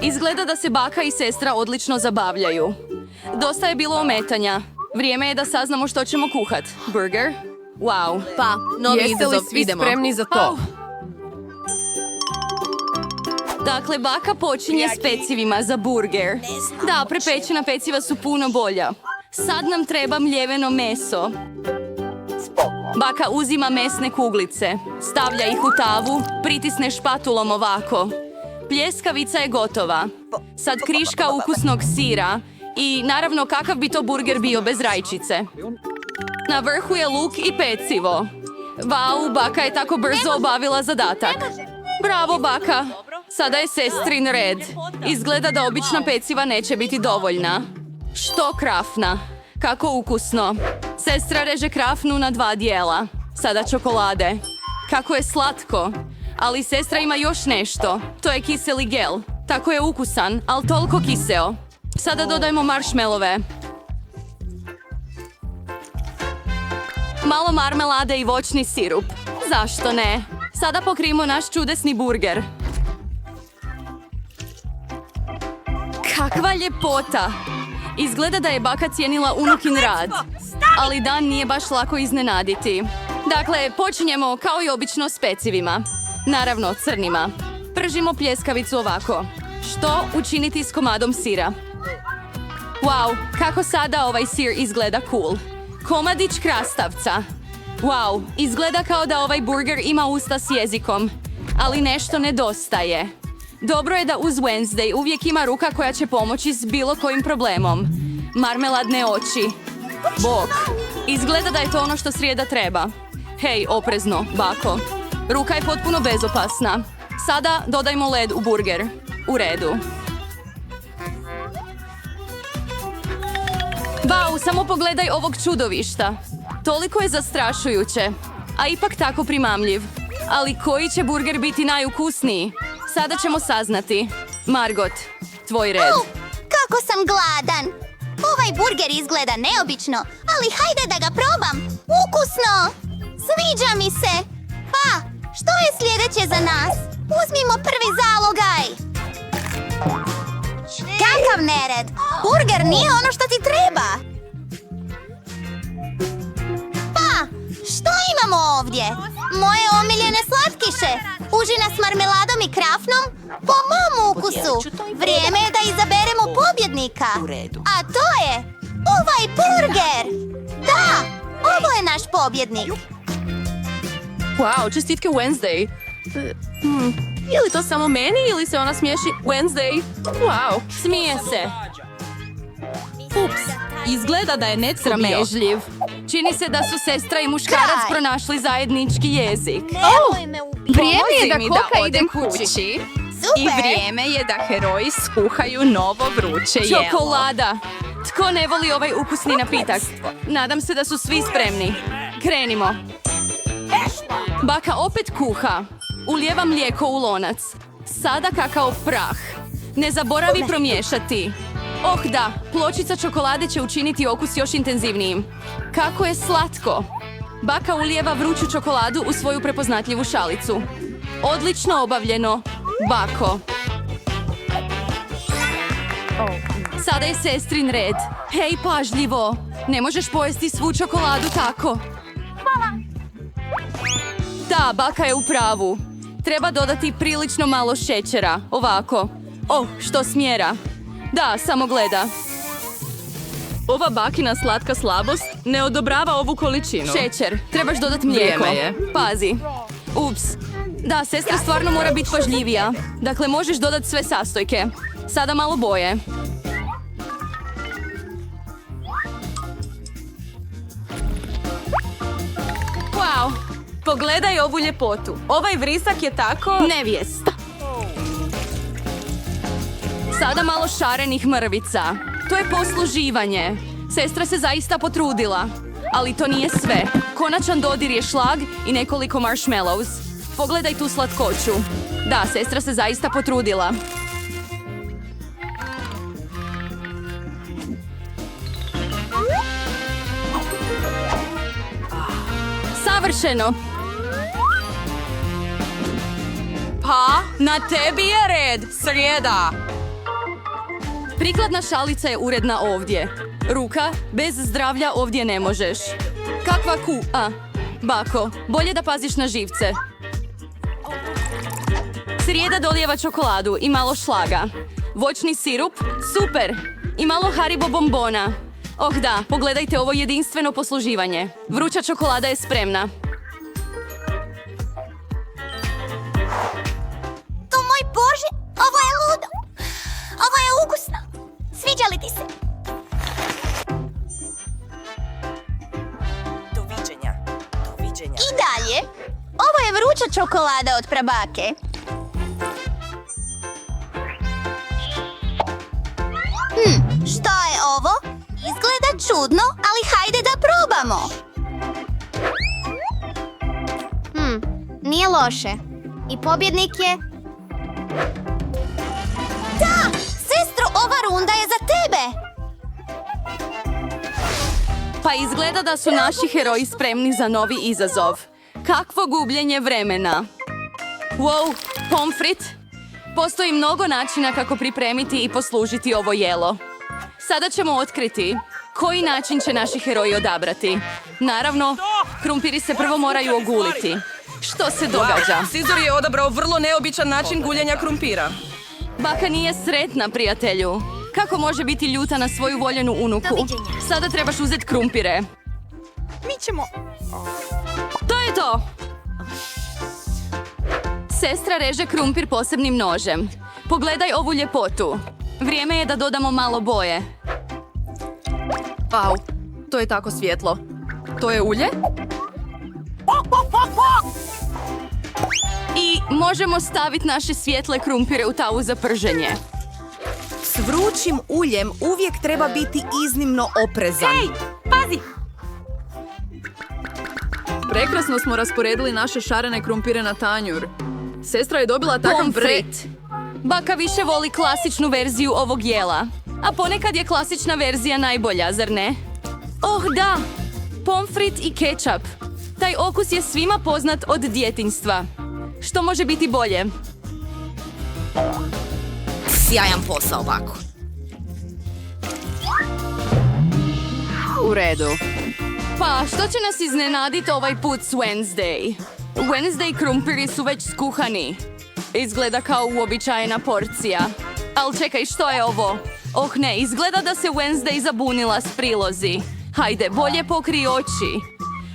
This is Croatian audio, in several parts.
Izgleda da se baka i sestra odlično zabavljaju. Dosta je bilo ometanja. Vrijeme je da saznamo što ćemo kuhat. Burger? Wow. Pa, novi Jeste li izazov, svi idemo. spremni za to? Dakle, baka počinje s pecivima za burger. Da, prepećena peciva su puno bolja. Sad nam treba mljeveno meso. Baka uzima mesne kuglice, stavlja ih u tavu, pritisne špatulom ovako. Pljeskavica je gotova. Sad kriška ukusnog sira i naravno kakav bi to burger bio bez rajčice. Na vrhu je luk i pecivo. Vau, baka je tako brzo obavila zadatak. Bravo, baka. Sada je sestrin red. Izgleda da obična peciva neće biti dovoljna. Što krafna? Kako ukusno. Sestra reže krafnu na 2 dijela. Sada čokolade. Kako je slatko. Ali sestra ima još nešto. To je kiseli gel. Tako je ukusan, ali toliko kiseo. Sada dodajmo marshmallove. Malo marmelade i voćni sirup. Zašto ne? Sada pokrijemo naš čudesni burger. Kakva ljepota! Izgleda da je baka cijenila unukin rad. Ali dan nije baš lako iznenaditi. Dakle, počinjemo kao i obično s pecivima. Naravno, crnima. Pržimo pljeskavicu ovako. Što učiniti s komadom sira? Wow, kako sada ovaj sir izgleda cool. Komadić krastavca. Wow, izgleda kao da ovaj burger ima usta s jezikom. Ali nešto nedostaje. Dobro je da uz Wednesday uvijek ima ruka koja će pomoći s bilo kojim problemom. Marmeladne oči. Bok. Izgleda da je to ono što srijeda treba. Hej, oprezno, bako. Ruka je potpuno bezopasna. Sada dodajmo led u burger. U redu. Wow, samo pogledaj ovog čudovišta. Toliko je zastrašujuće, a ipak tako primamljiv. Ali koji će burger biti najukusniji? Sada ćemo saznati. Margot, tvoj red. Kako sam gladan! Ovaj burger izgleda neobično, ali hajde da ga probam! Ukusno! Sviđa mi se! Pa, što je sljedeće za nas? Uzmimo prvi zalogaj! Kakav nered! Burger nije ono što ti treba! Pa, što imamo ovdje? Moje omiljene slatkiše! Užina s marmeladom i krafnom? Po mom ukusu! Vrijeme je da izaberemo pobjednika! A to je ovaj burger! Da, ovo je naš pobjednik! Wow, čestitke Wednesday. Je li to samo meni ili se ona smiješi Wednesday? Wow. Smije se. Ups, izgleda da je netko bio. Sramežljiv. Čini se da su sestra i muškarac Kraj. pronašli zajednički jezik. Nemoj me ubiti! Vrijeme je da Pomozi mi Koka da ide odem kući. kući. I Super! vrijeme je da heroji skuhaju novo vruće jelo. Čokolada. Tko ne voli ovaj ukusni napitak? Nadam se da su svi spremni. Krenimo. Baka opet kuha. Ulijeva mlijeko u lonac. Sada kakao prah. Ne zaboravi promiješati. Oh da, pločica čokolade će učiniti okus još intenzivnijim. Kako je slatko! Baka ulijeva vruću čokoladu u svoju prepoznatljivu šalicu. Odlično obavljeno, bako. Sada je sestrin red. Hej, pažljivo! Ne možeš pojesti svu čokoladu tako. Da, baka je u pravu. Treba dodati prilično malo šećera. Ovako. Oh, što smjera. Da, samo gleda. Ova bakina slatka slabost ne odobrava ovu količinu. Šećer. Trebaš dodati mlijeko. Vrijeme je. Pazi. Ups. Da, sestra stvarno mora biti pažljivija. Dakle, možeš dodati sve sastojke. Sada malo boje. Wow. Pogledaj ovu ljepotu. Ovaj vrisak je tako... Nevijest. Sada malo šarenih mrvica. To je posluživanje. Sestra se zaista potrudila. Ali to nije sve. Konačan dodir je šlag i nekoliko marshmallows. Pogledaj tu slatkoću. Da, sestra se zaista potrudila. Savršeno! Pa, na tebi je red, srijeda! Prikladna šalica je uredna ovdje. Ruka, bez zdravlja ovdje ne možeš. Kakva Bako, bolje da paziš na živce. Srijeda dolijeva čokoladu i malo šlaga. Voćni sirup, super! I malo Haribo bombona. Oh da, pogledajte ovo jedinstveno posluživanje. Vruća čokolada je spremna. To moj Bože, ovo je ludo. Ovo je ukusno. Sviđa li ti se? Doviđenja. I dalje. Ovo je vruća čokolada od prabake. Šta je ovo? Izgleda čudno, ali hajde da probamo. Nije loše. I pobjednik je... Da! Sestro, ova runda je za tebe! Pa izgleda da su naši heroji spremni za novi izazov. Kakvo gubljenje vremena. Wow, pomfrit. Postoji mnogo načina kako pripremiti i poslužiti ovo jelo. Sada ćemo otkriti koji način će naši heroji odabrati. Naravno, krumpiri se prvo moraju oguliti. Što se događa? Sizor je odabrao vrlo neobičan način guljenja krumpira. Baka nije sretna, prijatelju. Kako može biti ljuta na svoju voljenu unuku? Sada trebaš uzeti krumpire. Mi ćemo... To je to! Sestra reže krumpir posebnim nožem. Pogledaj ovu ljepotu. Vrijeme je da dodamo malo boje. Au, to je tako svjetlo. To je ulje? I možemo staviti naše svijetle krumpire u tavu za prženje. S vrućim uljem uvijek treba biti iznimno oprezan. Prekrasno smo rasporedili naše šarene krumpire na tanjur. Sestra je dobila takav Pomfrit. Baka više voli klasičnu verziju ovog jela. A ponekad je klasična verzija najbolja, zar ne? Oh da! Pomfrit i kečap. Taj okus je svima poznat od djetinjstva. Što može biti bolje? Sjajan posao, Bako. U redu. Pa, što će nas iznenaditi ovaj put s Wednesday? Wednesday krumpiri su već skuhani. Izgleda kao uobičajena porcija. Ali čekaj, što je ovo? Oh ne, izgleda da se Wednesday zabunila s prilozi. Hajde, bolje pokri oči.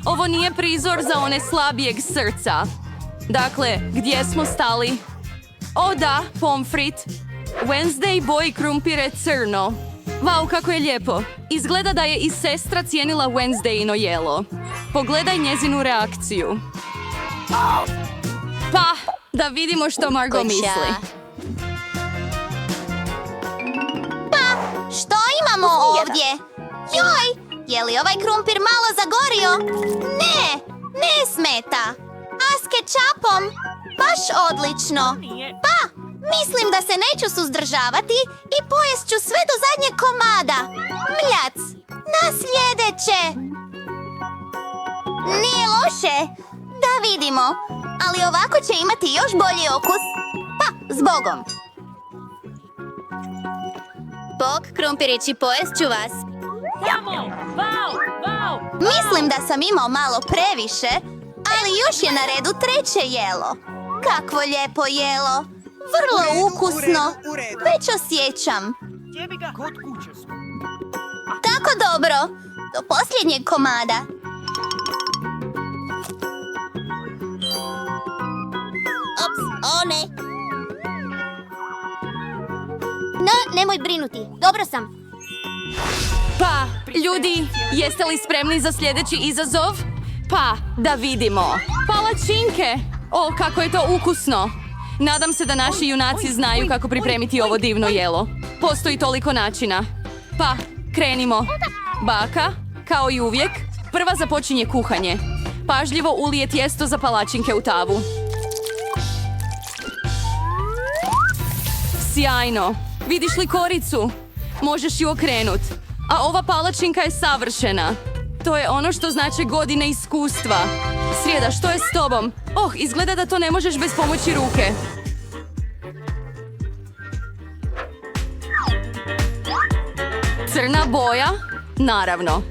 Ovo nije prizor za one slabijeg srca. Dakle, gdje smo stali? O da, pomfrit. Wednesday boji krumpire crno. Vau, kako je lijepo. Izgleda da je i sestra cijenila Wednesdayino jelo. Pogledaj njezinu reakciju. Pa, da vidimo što Margo misli. Što imamo ovdje? Joj, je li ovaj krumpir malo zagorio? Ne smeta. A s kečapom? Baš odlično. Pa, mislim da se neću suzdržavati i pojest ću sve do zadnjeg komada. Mljac, na sljedeće. Nije loše. Da vidimo. Ali ovako će imati još bolji okus. Pa, zbogom. Bok, krumpirići, pojest ću vas. Mislim da sam imao malo previše, ali još je na redu treće jelo. Kakvo lijepo jelo. Vrlo ukusno. Već osjećam. Tako dobro. Do posljednjeg komada. Ops, o ne. No, nemoj brinuti. Dobro sam. Pa, ljudi, jeste li spremni za sljedeći izazov? Pa, da vidimo. Palačinke! O, kako je to ukusno! Nadam se da naši junaci znaju kako pripremiti ovo divno jelo. Postoji toliko načina. Pa, krenimo. Baka, kao i uvijek, prva započinje kuhanje. Pažljivo ulije tijesto za palačinke u tavu. Sjajno! Vidiš li koricu? Možeš ju okrenut. A ova palačinka je savršena. To je ono što znače godine iskustva. Srijeda, što je s tobom? Oh, izgleda da to ne možeš bez pomoći ruke. Crna boja? Naravno.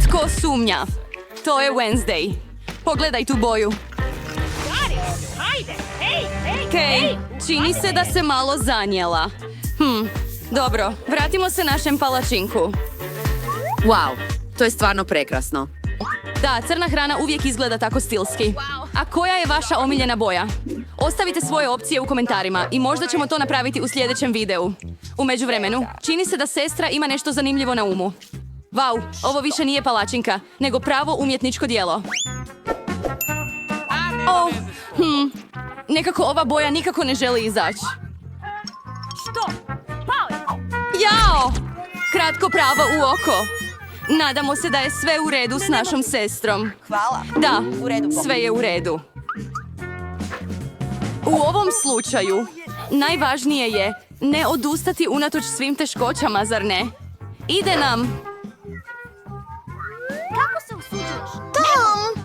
Tko sumnja? To je Wednesday. Pogledaj tu boju. Kej, čini se da se malo zanijela. Dobro, vratimo se našem palačinku. Wow, to je stvarno prekrasno. Da, crna hrana uvijek izgleda tako stilski. A koja je vaša omiljena boja? Ostavite svoje opcije u komentarima i možda ćemo to napraviti u sljedećem videu. U međuvremenu, čini se da sestra ima nešto zanimljivo na umu. Vau, ovo više nije palačinka, nego pravo umjetničko djelo. Nekako ova boja nikako ne želi izaći. Jao! Kratko pravo u oko. Nadamo se da je sve u redu s našom sestrom. Hvala. Da, U redu, sve je u redu. U ovom slučaju, najvažnije je ne odustati unatoč svim teškoćama, zar ne? Ide nam! Tom!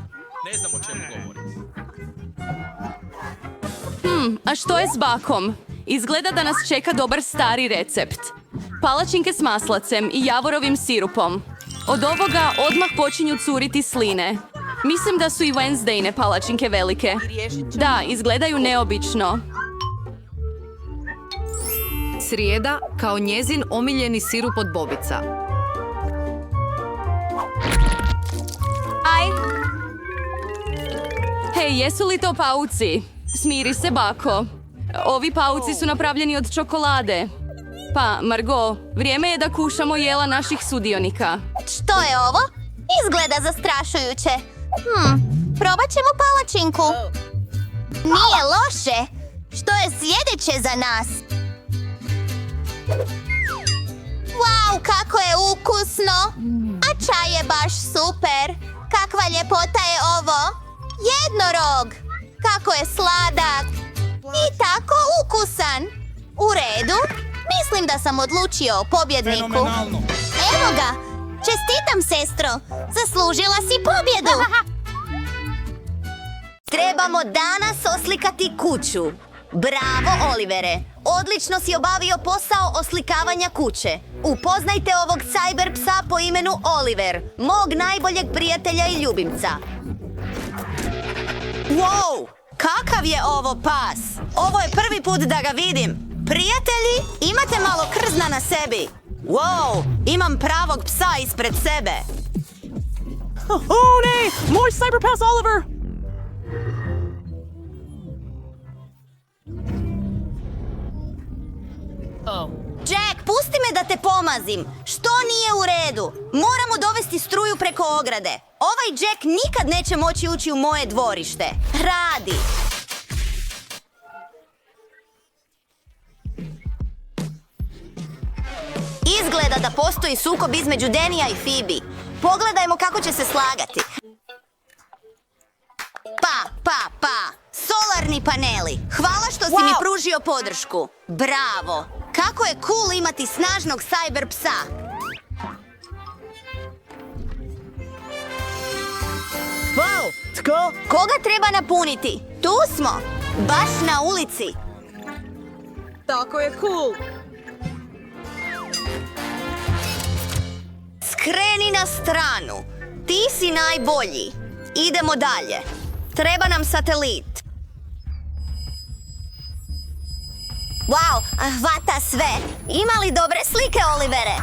A što je s bakom? Izgleda da nas čeka dobar stari recept. Palačinke s maslacem i javorovim sirupom. Od ovoga odmah počinju curiti sline. Mislim da su i Wednesdayne palačinke velike. Da, izgledaju neobično. Srijeda kao njezin omiljeni sirup od bobica. Aj! Hej, jesu li to pauci? Smiri se, bako. Ovi pauci su napravljeni od čokolade. Pa, Margot, vrijeme je da kušamo jela naših sudionika. Što je ovo? Izgleda zastrašujuće. Probat ćemo palačinku. Nije loše. Što je sljedeće za nas? Wow, kako je ukusno. A čaj je baš super. Kakva ljepota je ovo. Jednorog. Kako je sladak. I tako ukusan. U redu. Mislim da sam odlučio o pobjedniku. Evo ga. Čestitam, sestro. Zaslužila si pobjedu. Trebamo danas oslikati kuću. Bravo, Olivere. Odlično si obavio posao oslikavanja kuće. Upoznajte ovog cyber psa po imenu Oliver, mog najboljeg prijatelja i ljubimca. Wow! Kakav je ovo pas? Ovo je prvi put da ga vidim. Prijatelji, imate malo krzna na sebi. Wow, imam pravog psa ispred sebe. Oh ne! Moj cyberpass Oliver! Jack, pusti me da te pomazim. Što nije u redu? Moramo dovesti struju preko ograde. Ovaj Jack nikad neće moći ući u moje dvorište. Radi! Izgleda da postoji sukob između Denija i Phoebe. Pogledajmo kako će se slagati. Pa! Solarni paneli. Hvala što si mi pružio podršku. Bravo! Kako je cool imati snažnog cyber psa. Wow, tko? Koga treba napuniti? Tu smo. Baš na ulici. Tako je cool. Skreni na stranu. Ti si najbolji. Idemo dalje. Treba nam satelit. Wow, hvata sve. Ima li dobre slike, Olivere?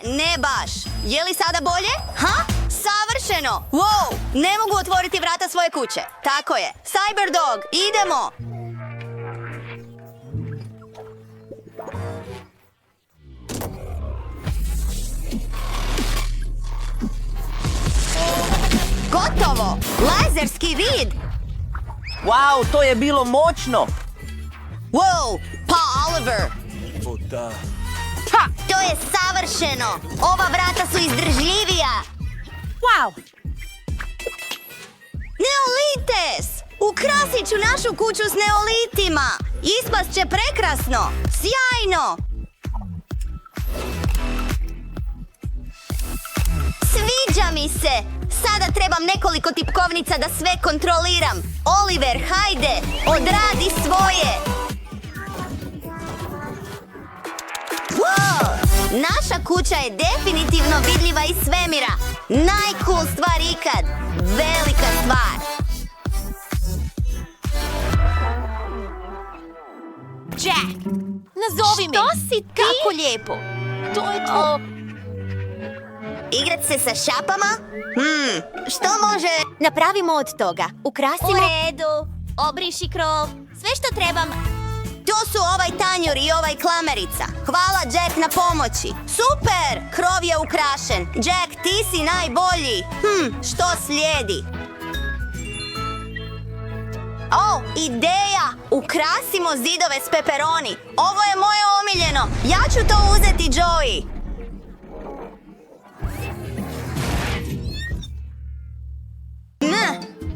Ne baš. Je li sada bolje? Ha? Savršeno! Wow, ne mogu otvoriti vrata svoje kuće. Tako je. Cyberdog, idemo! Gotovo! Lazerski vid! Wow, to je bilo moćno. Wow, pa Oliver! Ha! To je savršeno! Ova vrata su izdržljivija! Wow. Neolites! Ukrasit ću našu kuću s neolitima! Ispast će prekrasno! Sjajno! Sviđa mi se! Sada trebam nekoliko tipkovnica da sve kontroliram. Oliver, hajde! Odradi svoje! Naša kuća je definitivno vidljiva iz svemira. Najcool stvar ikad. Velika stvar. Jack, nazovi me. Što si ti? Kako lijepo. To je to. Igrat se sa šapama? Što može? Napravimo od toga. Ukrasimo. U redu. Obriši krov. Sve što trebam. To su ovaj tanjur i ovaj klamerica. Hvala, Jack, na pomoći. Super! Krov je ukrašen. Jack, ti si najbolji. Što slijedi? O, ideja! Ukrasimo zidove s peperoni. Ovo je moje omiljeno. Ja ću to uzeti, Joey.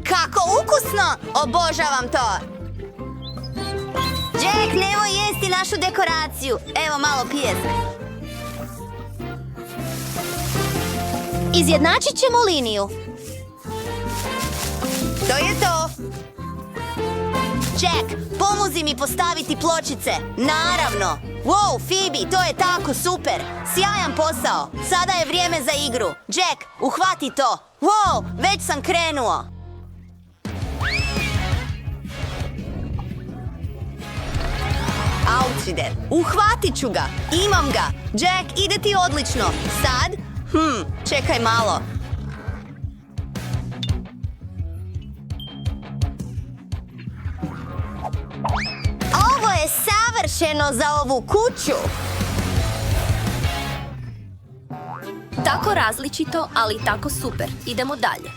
Kako ukusno! Obožavam to. Jack, nemoj jesti našu dekoraciju. Evo malo pijeska. Izjednačit ćemo liniju. To je to. Jack, pomozi mi postaviti pločice. Naravno. Wow, Phoebe, to je tako super. Sjajan posao. Sada je vrijeme za igru. Jack, uhvati to. Wow, već sam krenuo. Outrider, uhvatit ću ga. Imam ga. Jack, ide ti odlično. Sad? Čekaj malo. Ovo je savršeno za ovu kuću. Tako različito, ali tako super. Idemo dalje.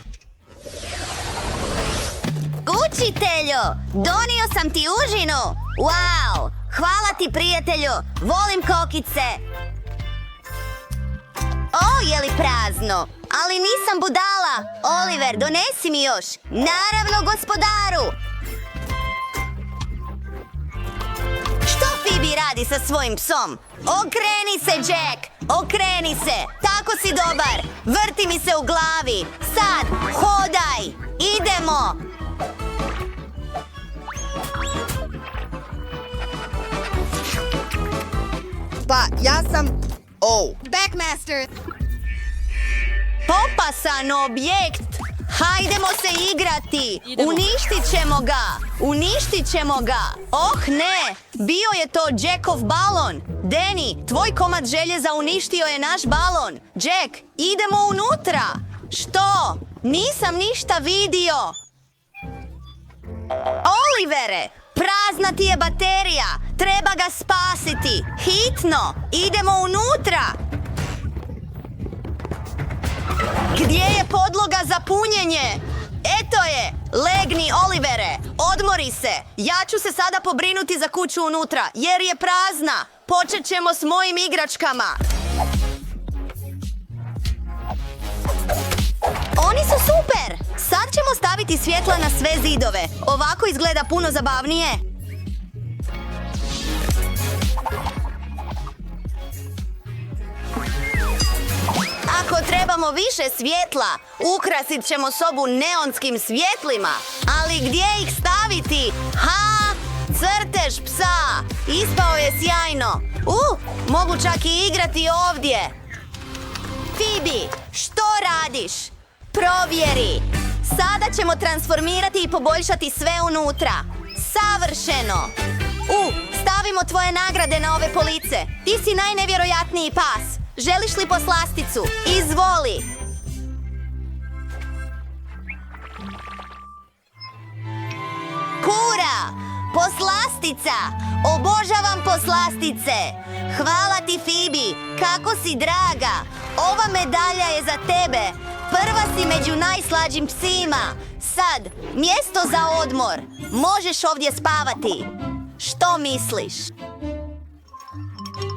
Učitelju, donio sam ti užinu. Wow, hvala ti, prijatelju. Volim kokice. O, je li prazno? Ali nisam budala. Oliver, donesi mi još. Naravno, gospodaru. Što Phoebe radi sa svojim psom? Okreni se, Jack! Okreni se! Tako si dobar! Vrti mi se u glavi! Sad, hodaj! Idemo! Pa, ja sam... Backmaster! Opasan objekt! Hajdemo se igrati! Uništit ćemo ga! Uništit ćemo ga! Oh ne! Bio je to Jackov balon! Danny, tvoj komad željeza uništio je naš balon! Jack, idemo unutra! Što? Nisam ništa vidio! Olivere! Prazna ti je baterija! Treba ga spasiti! Hitno! Idemo unutra! Gdje je podloga za punjenje? Eto je! Legni, Olivere! Odmori se! Ja ću se sada pobrinuti za kuću unutra, jer je prazna! Počet ćemo s mojim igračkama! Oni su super! Sad ćemo staviti svjetla na sve zidove. Ovako izgleda puno zabavnije. Ako trebamo više svjetla, ukrasit ćemo sobu neonskim svjetlima. Ali gdje ih staviti? Crtež psa! Ispao je sjajno. Mogu čak i igrati ovdje. Phoebe, što radiš? Provjeri. Sada ćemo transformirati i poboljšati sve unutra. Savršeno! Stavimo tvoje nagrade na ove police. Ti si najnevjerojatniji pas. Želiš li poslasticu? Izvoli! Hura! Poslastica! Obožavam poslastice! Hvala ti, Phoebe! Kako si draga! Ova medalja je za tebe! Prva si među najslađim psima! Sad, mjesto za odmor! Možeš ovdje spavati! Što misliš?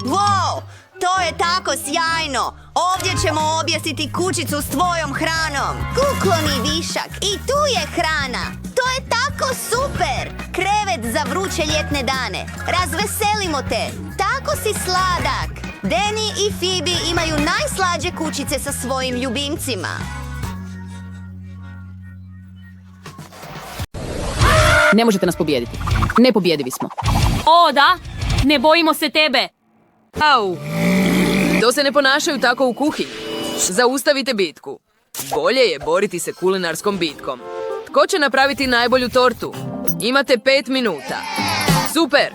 Wow! To je tako sjajno! Ovdje ćemo objesiti kućicu s tvojom hranom! Kukloni višak! I tu je hrana! To je tako super! Krevet za vruće ljetne dane! Razveselimo te! Tako si sladak! Danny i Phoebe imaju najslađe kućice sa svojim ljubimcima! Ne možete nas pobijediti. Nepobjedivi smo. O, da? Ne bojimo se tebe! Au! To se ne ponašaju tako u kuhinji. Zaustavite bitku. Bolje je boriti se kulinarskom bitkom. Tko će napraviti najbolju tortu? Imate 5 minuta. Super!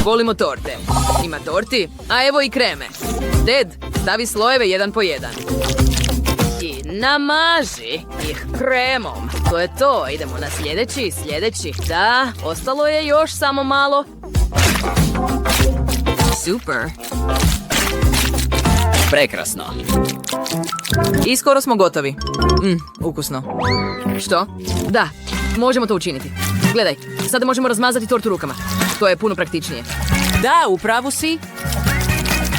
Volimo torte. Ima torti, a evo i kreme. Ded, stavi slojeve jedan po jedan. I namaži ih kremom. To je to. Idemo na sljedeći. Da, ostalo je još samo malo. Super. Prekrasno. I skoro smo gotovi. Ukusno. Što? Da, možemo to učiniti. Gledaj, sada možemo razmazati tortu rukama. To je puno praktičnije. Da, u pravu si.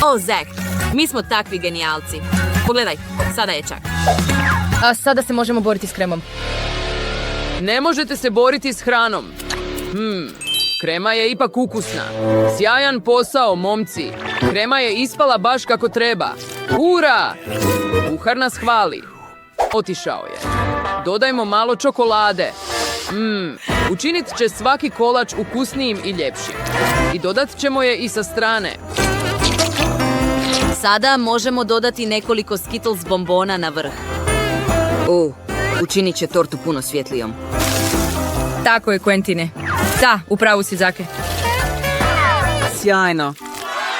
O, Zak, mi smo takvi genijalci. Pogledaj, sada je čak. A sada se možemo boriti s kremom. Ne možete se boriti s hranom. Krema je ipak ukusna. Sjajan posao, momci. Krema je ispala baš kako treba. Ura! Kuhar nas hvali. Otišao je. Dodajmo malo čokolade. Učinit će svaki kolač ukusnijim i ljepšim. I dodat ćemo je i sa strane. Sada možemo dodati nekoliko Skittles bombona na vrh. Učinit će tortu puno svjetlijom. Tako je, Quentine. Da, upravu si, Zake. Sjajno.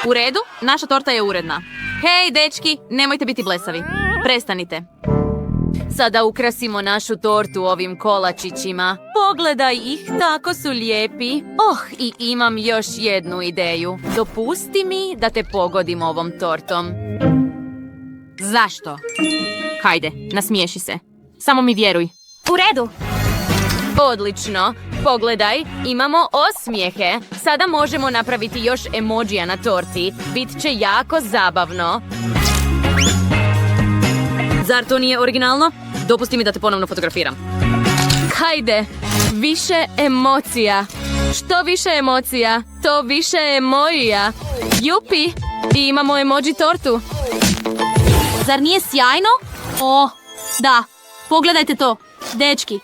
U redu, naša torta je uredna. Hej, dečki, nemojte biti blesavi. Prestanite. Sada ukrasimo našu tortu ovim kolačićima. Pogledaj ih, tako su lijepi. I imam još jednu ideju. Dopusti mi da te pogodim ovom tortom. Zašto? Hajde, nasmiješi se. Samo mi vjeruj. U redu. Odlično. Pogledaj, imamo osmijehe. Sada možemo napraviti još emojija na torti. Bit će jako zabavno. Zar to nije originalno? Dopusti mi da te ponovno fotografiram. Hajde, više emocija. Što više emocija, to više emojija. Jupi, i imamo emoji tortu. Zar nije sjajno? Da, pogledajte to, dečki.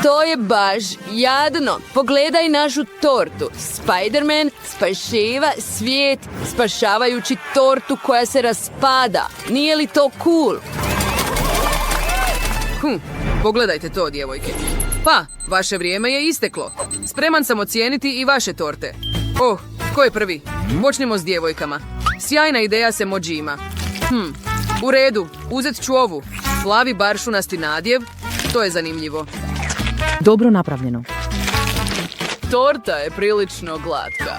To je baš jadno. Pogledaj našu tortu. Spider-Man spašiva svijet spašavajući tortu koja se raspada. Nije li to cool? Pogledajte to, djevojke. Pa, vaše vrijeme je isteklo. Spreman sam ocijeniti i vaše torte. Ko je prvi? Počnimo s djevojkama. Sjajna ideja s emojima. U redu, uzet ću ovu. Plavi baršunasti nadjev. To je zanimljivo. Dobro napravljeno. Torta je prilično glatka.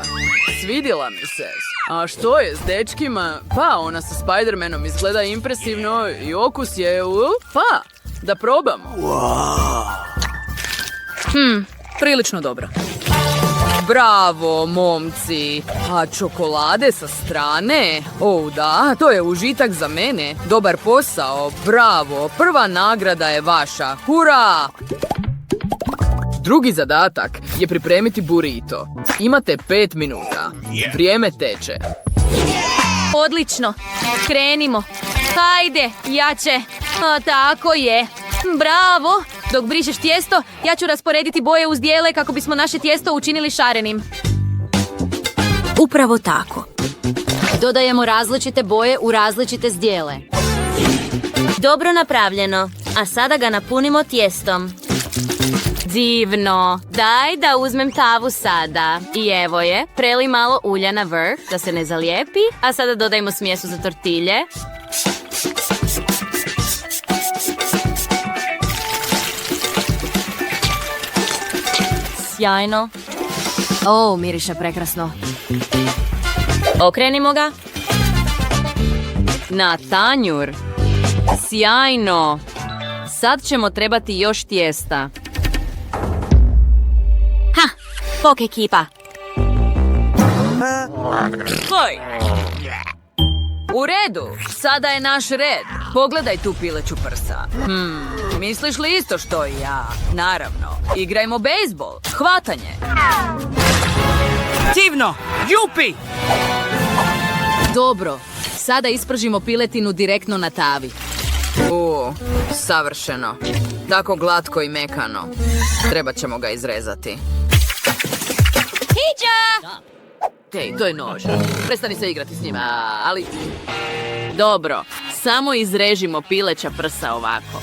Svidjela mi se. A što je s dečkima? Pa, ona sa Spider-Manom izgleda impresivno i okus je... Pa, da probamo. Prilično dobro. Bravo, momci. A čokolade sa strane? Da, to je užitak za mene. Dobar posao, bravo. Prva nagrada je vaša. Hurra! Drugi zadatak je pripremiti burrito. Imate 5 minuta. Vrijeme teče. Odlično, krenimo. Hajde, jače. Tako je. Bravo. Dok brišeš tijesto, ja ću rasporediti boje uz dijele kako bismo naše tijesto učinili šarenim. Upravo tako. Dodajemo različite boje u različite zdjele. Dobro napravljeno. A sada ga napunimo tijestom. Divno. Daj da uzmem tavu sada. I evo je, preli malo ulja na vrh da se ne zalijepi. A sada dodajmo smjesu za tortilje. Sjajno. Miriše prekrasno. Okrenimo ga. Na tanjur. Sjajno. Sad ćemo trebati još tijesta. Pok ekipa. Hoj! U redu, sada je naš red. Pogledaj tu pileću prsa. Misliš li isto što i ja? Naravno. Igrajmo bejzbol. Hvatanje. Divno! Jupi! Dobro, sada ispržimo piletinu direktno na tavi. Savršeno. Tako glatko i mekano. Treba ćemo ga izrezati. Hej, to je nož. Prestani se igrati s njima, ali... Dobro, samo izrežimo pileća prsa ovako.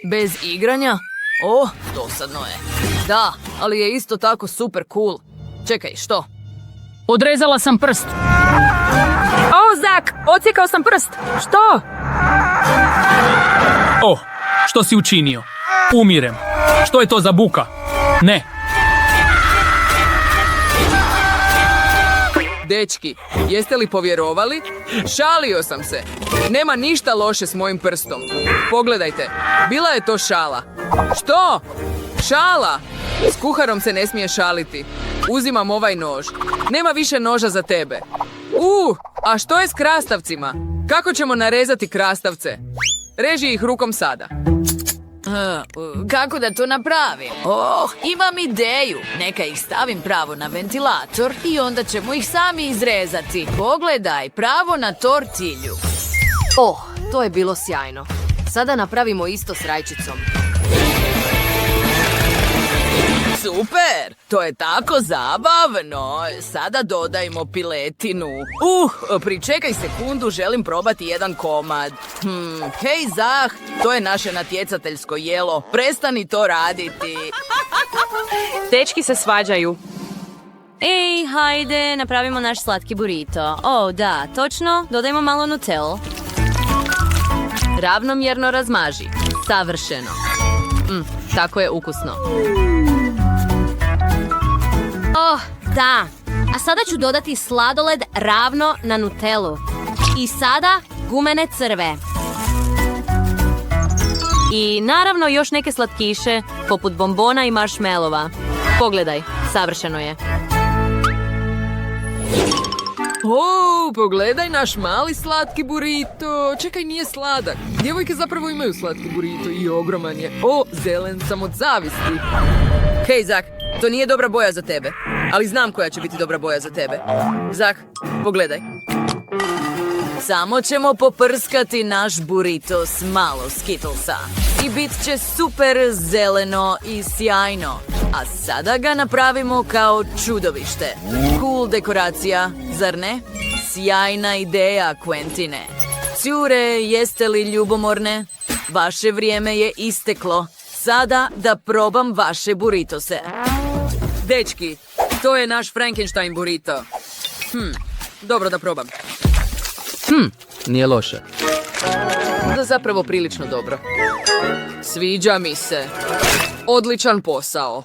Bez igranja? Dosadno je. Da, ali je isto tako super cool. Čekaj, što? Odrezala sam prst. Zak, odsjekao sam prst. Što? Što si učinio? Umirem. Što je to za buka? Ne. Dečki, jeste li povjerovali? Šalio sam se. Nema ništa loše s mojim prstom. Pogledajte, bila je to šala. Što? Šala? S kuharom se ne smije šaliti. Uzimam ovaj nož. Nema više noža za tebe. A što je s krastavcima? Kako ćemo narezati krastavce? Reži ih rukom sada. Kako da to napravim? Imam ideju. Neka ih stavim pravo na ventilator i onda ćemo ih sami izrezati. Pogledaj, pravo na tortilju. To je bilo sjajno. Sada napravimo isto s rajčicom. Super! To je tako zabavno. Sada dodajmo piletinu. Pričekaj sekundu, želim probati jedan komad. Hej, Zah, to je naše natjecateljsko jelo. Prestani to raditi. Dečki se svađaju. Ej, hajde, napravimo naš slatki burrito. Da, točno, dodajmo malo Nutellu. Ravnomjerno razmaži. Savršeno. Tako je ukusno. Da. A sada ću dodati sladoled ravno na Nutellu. I sada gumene crve. I naravno još neke slatkiše, poput bombona i marshmallova. Pogledaj, savršeno je. Pogledaj naš mali slatki burrito. Čekaj, nije sladak. Djevojke zapravo imaju slatki burrito i ogroman je. Zelen sam od zavisti. Hej, Zak, to nije dobra boja za tebe. Ali znam koja će biti dobra boja za tebe. Zak, pogledaj. Samo ćemo poprskati naš burrito s malo Skittlesa. I bit će super zeleno i sjajno. A sada ga napravimo kao čudovište. Cool dekoracija, zar ne? Sjajna ideja, Quentine. Cure, jeste li ljubomorne? Vaše vrijeme je isteklo. Sada da probam vaše burritose. Dečki, to je naš Frankenstein burrito. Dobro da probam. Nije loše. Zapravo prilično dobro. Sviđa mi se. Odličan posao.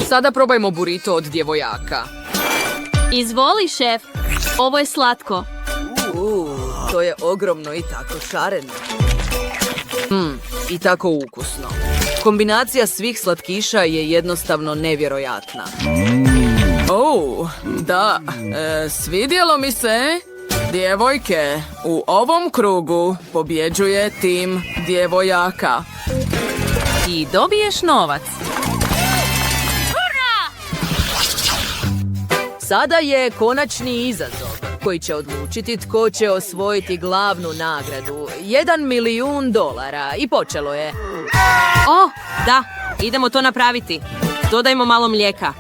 Sada probajmo burrito od djevojaka. Izvoli, šef. Ovo je slatko. To je ogromno i tako šareno. I tako ukusno. Kombinacija svih slatkiša je jednostavno nevjerojatna. Da, svidjelo mi se. Djevojke, u ovom krugu pobjeđuje tim djevojaka. I dobiješ novac. Sada je konačni izazov koji će odlučiti tko će osvojiti glavnu nagradu. $1 milijun i počelo je. Da, idemo to napraviti. Dodajmo malo mlijeka.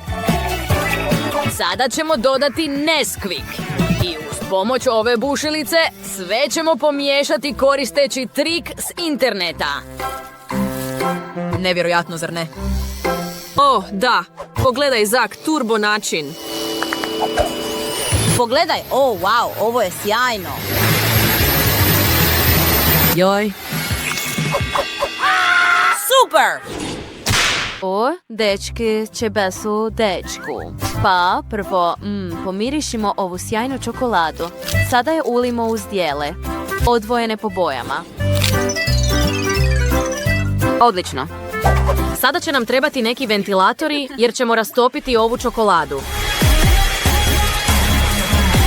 Sada ćemo dodati Nesquik. I uz pomoć ove bušilice sve ćemo pomiješati koristeći trik s interneta. Nevjerojatno, zar ne? Da. Pogledaj, Zak, turbo način. Pogledaj, wow, ovo je sjajno. Joj. Super! Dečki će besu dečku. Pa, prvo, pomirišimo ovu sjajnu čokoladu. Sada je ulimo u zdjele, odvojene po bojama. Odlično. Sada će nam trebati neki ventilatori jer ćemo rastopiti ovu čokoladu.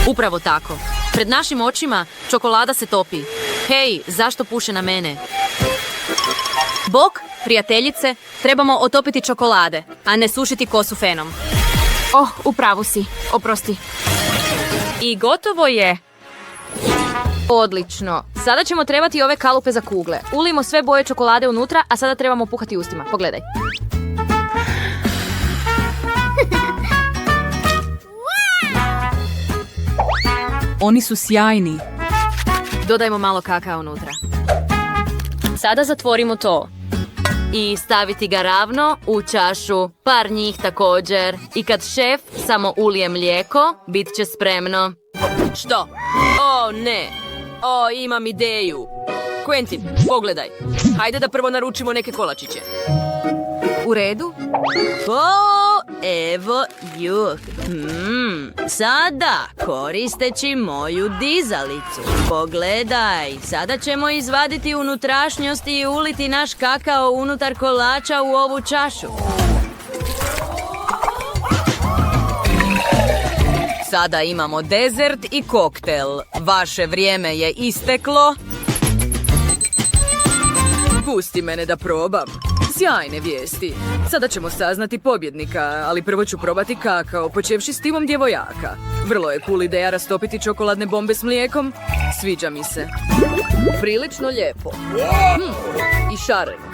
Upravo tako. Pred našim očima čokolada se topi. Hej, zašto puše na mene? Bok, prijateljice, trebamo otopiti čokolade, a ne sušiti kosu fenom. Upravu si. Oprosti. I gotovo je. Odlično. Sada ćemo trebati ove kalupe za kugle. Ulimo sve boje čokolade unutra, a sada trebamo puhati ustima. Pogledaj. Oni su sjajni. Dodajmo malo kakao unutra. Sada zatvorimo to. I staviti ga ravno u čašu, par njih također. I kad šef samo ulije mlijeko, bit će spremno. Što? O, ne. O, imam ideju. Quentin, pogledaj. Hajde da prvo naručimo neke kolačiće. U redu? O, evo juh. Sada, koristeći moju dizalicu. Pogledaj, sada ćemo izvaditi unutrašnjost i uliti naš kakao unutar kolača u ovu čašu. Sada imamo dezert i koktel. Vaše vrijeme je isteklo. Pusti mene da probam. Sjajne vijesti. Sada ćemo saznati pobjednika, ali prvo ću probati kakao, počevši s timom djevojaka. Vrlo je cool ideja rastopiti čokoladne bombe s mlijekom. Sviđa mi se. Prilično lijepo. I šareno.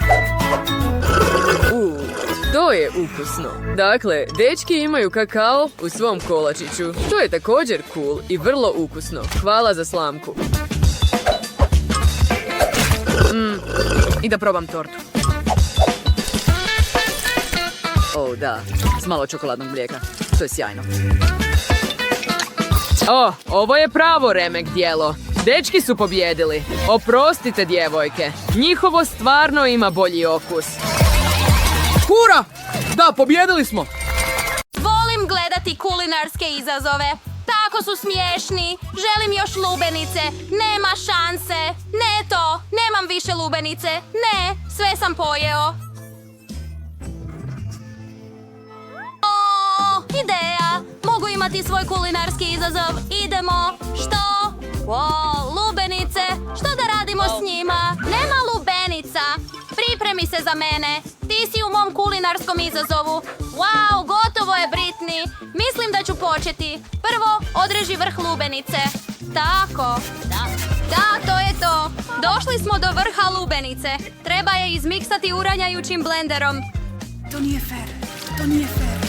To je ukusno. Dakle, dečki imaju kakao u svom kolačiću. To je također cool i vrlo ukusno. Hvala za slamku. I da probam tortu. O, da. S malo čokoladnog mlijeka. To je sjajno. O, ovo je pravo remek djelo. Dečki su pobjedili. Oprostite, djevojke. Njihovo stvarno ima bolji okus. Hura! Da, pobjedili smo! Volim gledati kulinarske izazove. Tako su smiješni. Želim još lubenice. Nema šanse. Ne to. Nemam više lubenice. Ne, sve sam pojeo. O, ideja. Mogu imati svoj kulinarski izazov. Idemo. Što? Wow, lubenice. Što da radimo s njima? Nema lubenica. Pripremi se za mene. Ti si u mom kulinarskom izazovu. Wow, gotovo je, Britney. Mislim da ću početi. Prvo, odreži vrh lubenice. Tako. Da, to je to. Došli smo do vrha lubenice. Treba je izmiksati uranjajućim blenderom. To nije fair. To nije fair.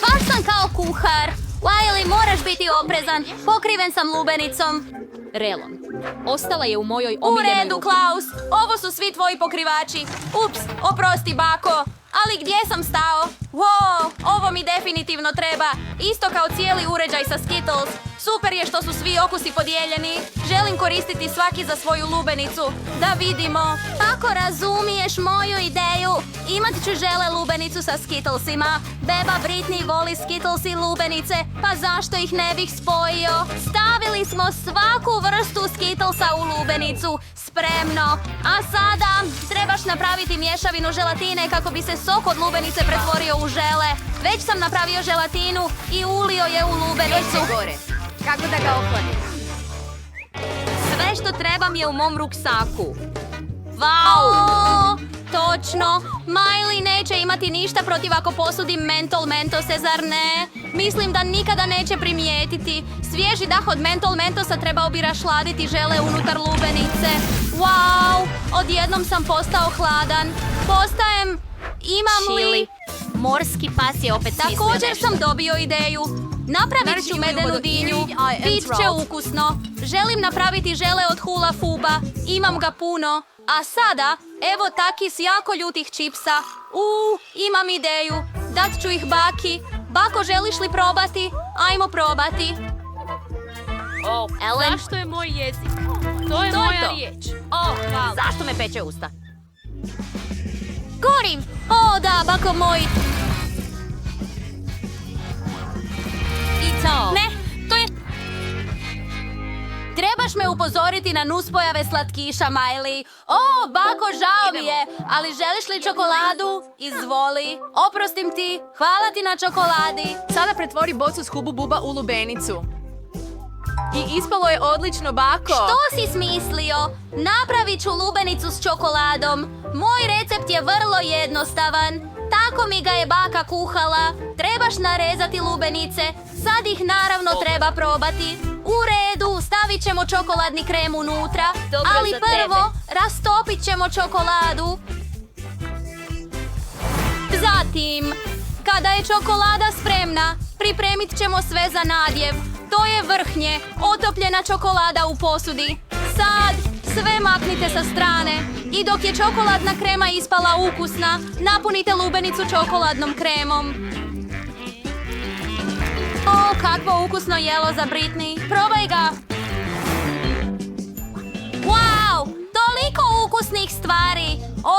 Baš sam kao kuhar. Wiley, moraš biti oprezan. Pokriven sam lubenicom. Relon. Ostala je u mojoj U omiljenoj redu, ruki. Klaus. Ovo su svi tvoji pokrivači. Ups, oprosti, bako. Ali gdje sam stao? Wow, ovo mi definitivno treba. Isto kao cijeli uređaj sa Skittles. Super je što su svi okusi podijeljeni. Želim koristiti svaki za svoju lubenicu. Da vidimo. Kako razumiješ moju ideju? Imat ću žele lubenicu sa Skittlesima. Beba Britney voli Skittles i lubenice, pa zašto ih ne bih spojio? Stavili smo svaku vrstu Skittlesa u lubenicu. Spremno. A sada trebaš napraviti mješavinu želatine kako bi se sok od lubenice pretvorio u žele. Već sam napravio želatinu i ulio je u lubenicu. Kako da ga ohladim? Sve što trebam je u mom ruksaku. Wow! Točno. Miley neće imati ništa protiv ako posudim mentol mentose, zar ne? Mislim da nikada neće primijetiti. Svježi dah od mentol mentosa trebao bi rašladiti žele unutar lubenice. Wow! Odjednom sam postao hladan. Postajem... Imam li... Morski pas je opet Također sam dobio ideju. Napravit ću medenu dinju. Bit će ukusno. Želim napraviti žele od hula fuba. Imam ga puno. A sada, evo takis jako ljutih čipsa. Imam ideju. Dat ću ih baki. Bako, želiš li probati? Ajmo probati. Ellen, zašto je moj jezik? To je moja riječ. Hvala. Zašto me peče usta? Gorim! O, da, bako moj. I to. Ne, to je... Trebaš me upozoriti na nuspojave slatkiša, Miley. O, bako, žao mi je. Ali želiš li čokoladu? Izvoli. Oprostim ti. Hvala ti na čokoladi. Sada pretvori bocu s Hubu Buba u lubenicu. I ispalo je odlično, bako. Što si smislio? Napravit ću lubenicu s čokoladom. Moj recept je vrlo jednostavan. Tako mi ga je baka kuhala. Trebaš narezati lubenice. Sad ih naravno treba probati. U redu, stavit ćemo čokoladni krem unutra. Ali prvo rastopit ćemo čokoladu. Zatim, kada je čokolada spremna, Pripremit ćemo sve za nadjev. To je vrhnje, otopljena čokolada u posudi. Sad sve maknite sa strane. I dok je čokoladna krema ispala ukusna, napunite lubenicu čokoladnom kremom. O, kakvo ukusno jelo za Britney. Probaj ga. Wow, toliko ukusnih stvari.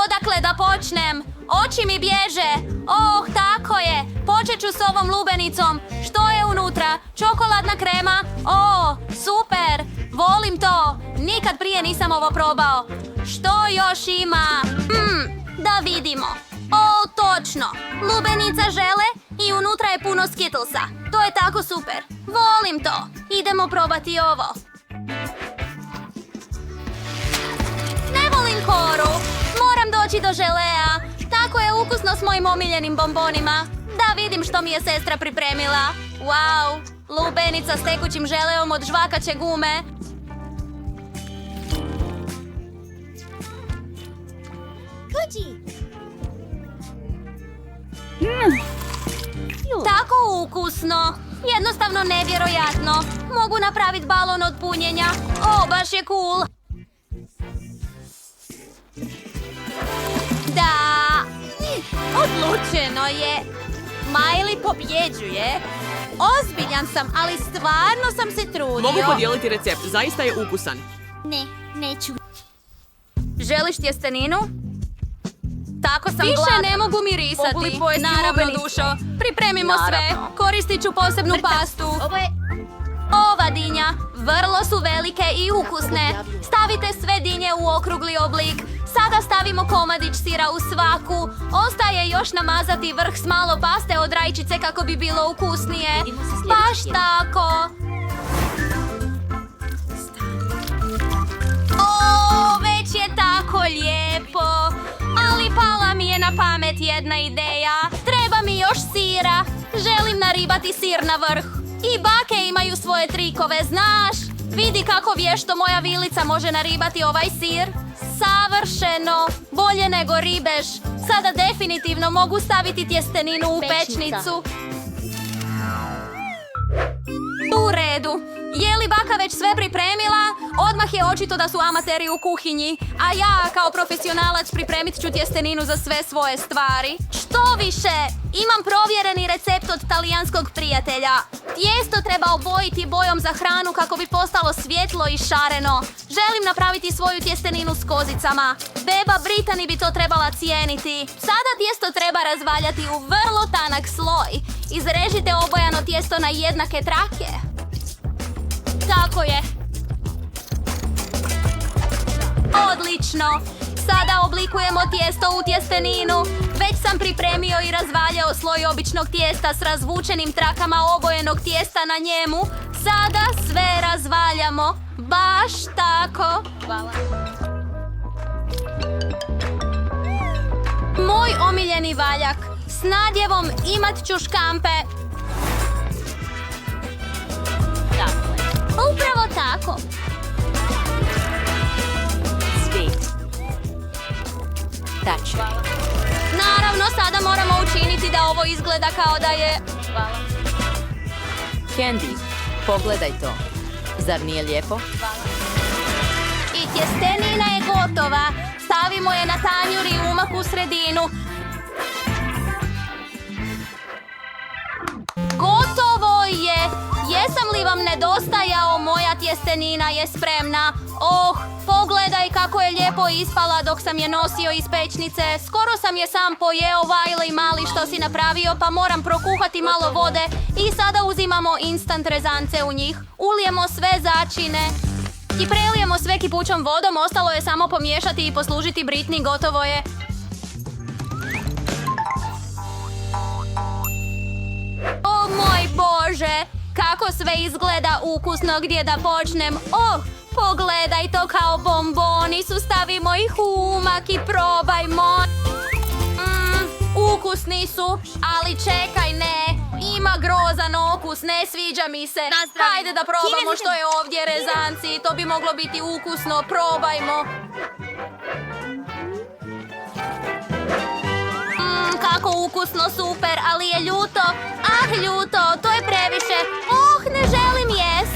Odakle da počnem? Oči mi bježe. Oh, tako je. Počet ću s ovom lubenicom. Što je unutra? Čokoladna krema? O, super. Volim to. Nikad prije nisam ovo probao. Što još ima? Da vidimo. O, točno. Lubenica žele i unutra je puno Skittlesa. To je tako super. Volim to. Idemo probati ovo. Ne volim koru. Moram doći do želea. Tako je ukusno s mojim omiljenim bombonima. Da vidim što mi je sestra pripremila. Wow, lubenica s tekućim želeom od žvakaće gume. Tako ukusno. Jednostavno nevjerojatno. Mogu napraviti balon od punjenja. O, baš je cool. Da, odlučeno je. Miley pobjeđuje. Ozbiljan sam, ali stvarno sam se trudio. Mogu podijeliti recept, zaista je ukusan. Ne, neću. Želiš tjesteninu? Tako sam više ne mogu mirisati. Naravno, dušo. Pripremimo sve. Koristit ću posebnu pastu. Ova dinja. Vrlo su velike i ukusne. Stavite sve dinje u okrugli oblik. Sada stavimo komadić sira u svaku. Ostaje još namazati vrh s malo paste od rajčice kako bi bilo ukusnije. Baš tako. O, već je tako lijepo. Ali pala mi je na pamet jedna ideja. Treba mi još sira. Želim naribati sir na vrh. I bake imaju svoje trikove, znaš? Vidi kako vješto moja vilica može naribati ovaj sir. Savršeno. Bolje nego ribeš. Sada definitivno mogu staviti tjesteninu u pečnicu. U redu. Je li baka već sve pripremila? Odmah je očito da su amateri u kuhinji, a ja kao profesionalac pripremit ću tjesteninu za sve svoje stvari. Što više, imam provjereni recept od talijanskog prijatelja. Tijesto treba obojiti bojom za hranu kako bi postalo svjetlo i šareno. Želim napraviti svoju tjesteninu s kozicama. Beba Brittany bi to trebala cijeniti. Sada tijesto treba razvaljati u vrlo tanak sloj. Izrežite obojano tijesto na jednake trake. Tako je. Odlično. Sada oblikujemo tijesto u tjesteninu. Već sam pripremio i razvaljao sloj običnog tijesta s razvučenim trakama obojenog tijesta na njemu. Sada sve razvaljamo. Baš tako. Hvala. Moj omiljeni valjak. S nadjevom imat ću škampe. Upravo tako. Naravno, sada moramo učiniti da ovo izgleda kao da je... Hvala. Candy, pogledaj to. Zar nije lijepo? Hvala. I tjestenina je gotova. Stavimo je na tanjur i umak u sredinu. Gotovo je! Jesam li vam nedostajao? Moja tjestenina je spremna. Oh, pogledaj kako je lijepo ispala dok sam je nosio iz pečnice. Skoro sam je sam pojeo, Wiley mali, što si napravio, pa moram prokuhati malo vode. I sada uzimamo instant rezance u njih. Ulijemo sve začine. I prelijemo sve kipućom vodom, ostalo je samo pomiješati i poslužiti Britney, gotovo je. O moj Bože, kako sve izgleda ukusno, gdje da počnem. Oh, pogledaj to, kao bomboni su, stavimo ih u umak i probajmo. Ukusni su, ali čekaj, ne. Ima grozan okus, ne sviđa mi se. Hajde da probamo što je ovdje, rezanci. To bi moglo biti ukusno, probajmo. Kako tako ukusno, super, ali je ljuto. Ah, ljuto, to je previše. Ne želim jest.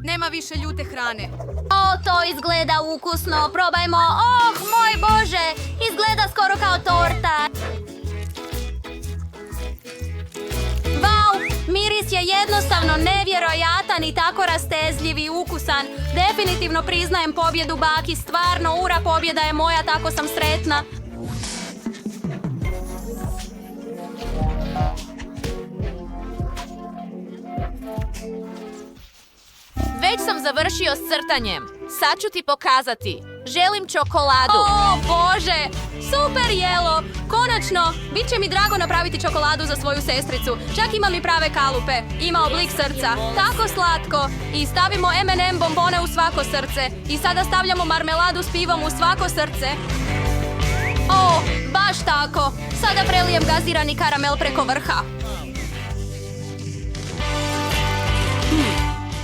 Nema više ljute hrane. To izgleda ukusno. Probajmo. Moj Bože, izgleda skoro kao torta. Wow, miris je jednostavno nevjerojatan i tako rastezljiv i ukusan. Definitivno priznajem pobjedu baki. Stvarno, ura, pobjeda je moja, tako sam sretna. Već sam završio s crtanjem. Sad ću ti pokazati. Želim čokoladu. Bože, super jelo! Konačno, bit će mi drago napraviti čokoladu za svoju sestricu. Čak imam i prave kalupe. Ima oblik srca. Tako slatko. I stavimo M&M bombone u svako srce. I sada stavljamo marmeladu s pivom u svako srce. Baš tako. Sada prelijem gazirani karamel preko vrha.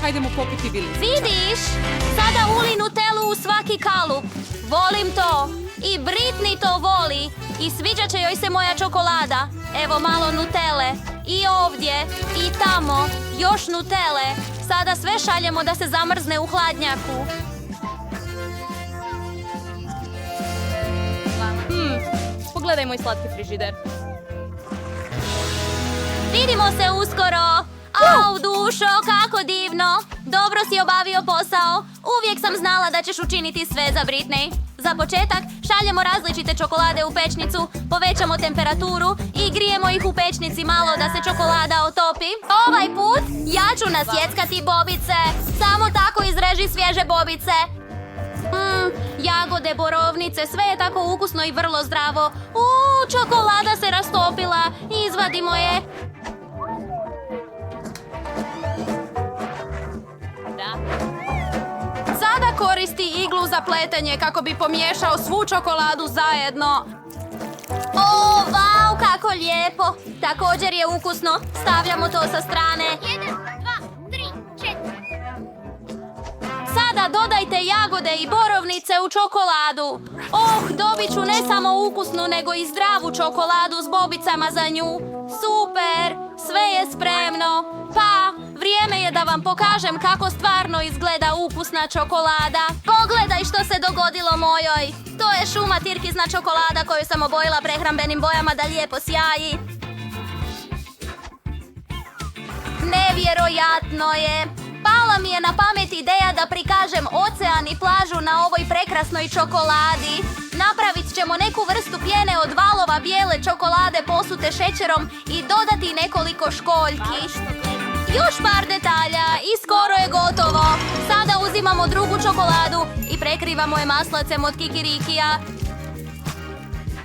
Hajdemo popiti vili. Vidiš? Sada uli Nutellu u svaki kalup. Volim to. I Britney to voli. I sviđat će joj se moja čokolada. Evo malo Nutelle. I ovdje. I tamo. Još Nutelle. Sada sve šaljemo da se zamrzne u hladnjaku. Pogledaj moj slatki frižider. Vidimo se uskoro. Dušo, kako divno. Dobro si obavio posao. Uvijek sam znala da ćeš učiniti sve za Britney. Za početak, šaljemo različite čokolade u pečnicu, povećamo temperaturu i grijemo ih u pečnici malo da se čokolada otopi. Ovaj put ja ću nasjeckati bobice. Samo tako izreži svježe bobice. Jagode, borovnice, sve je tako ukusno i vrlo zdravo. Čokolada se rastopila. Izvadimo je. Sada koristi iglu za pletenje kako bi pomiješao svu čokoladu zajedno. Wow, kako lijepo! Također je ukusno. Stavljamo to sa strane. 1, 2, 3, 4. Sada dodajte jagode i borovnice u čokoladu. Dobit ću ne samo ukusnu, nego i zdravu čokoladu s bobicama za nju. Super! Sve je spremno. Vrijeme je da vam pokažem kako stvarno izgleda ukusna čokolada. Pogledaj što se dogodilo mojoj. To je šuma tirkizna čokolada koju sam obojila prehrambenim bojama da lijepo sjaji. Nevjerojatno je. Pala mi je na pamet ideja da prikažem ocean i plažu na ovoj prekrasnoj čokoladi. Napravit ćemo neku vrstu pjene od valova bijele čokolade posute šećerom i dodati nekoliko školjki. Još par detalja i skoro je gotovo. Sada uzimamo drugu čokoladu i prekrivamo je maslacem od kikirikija.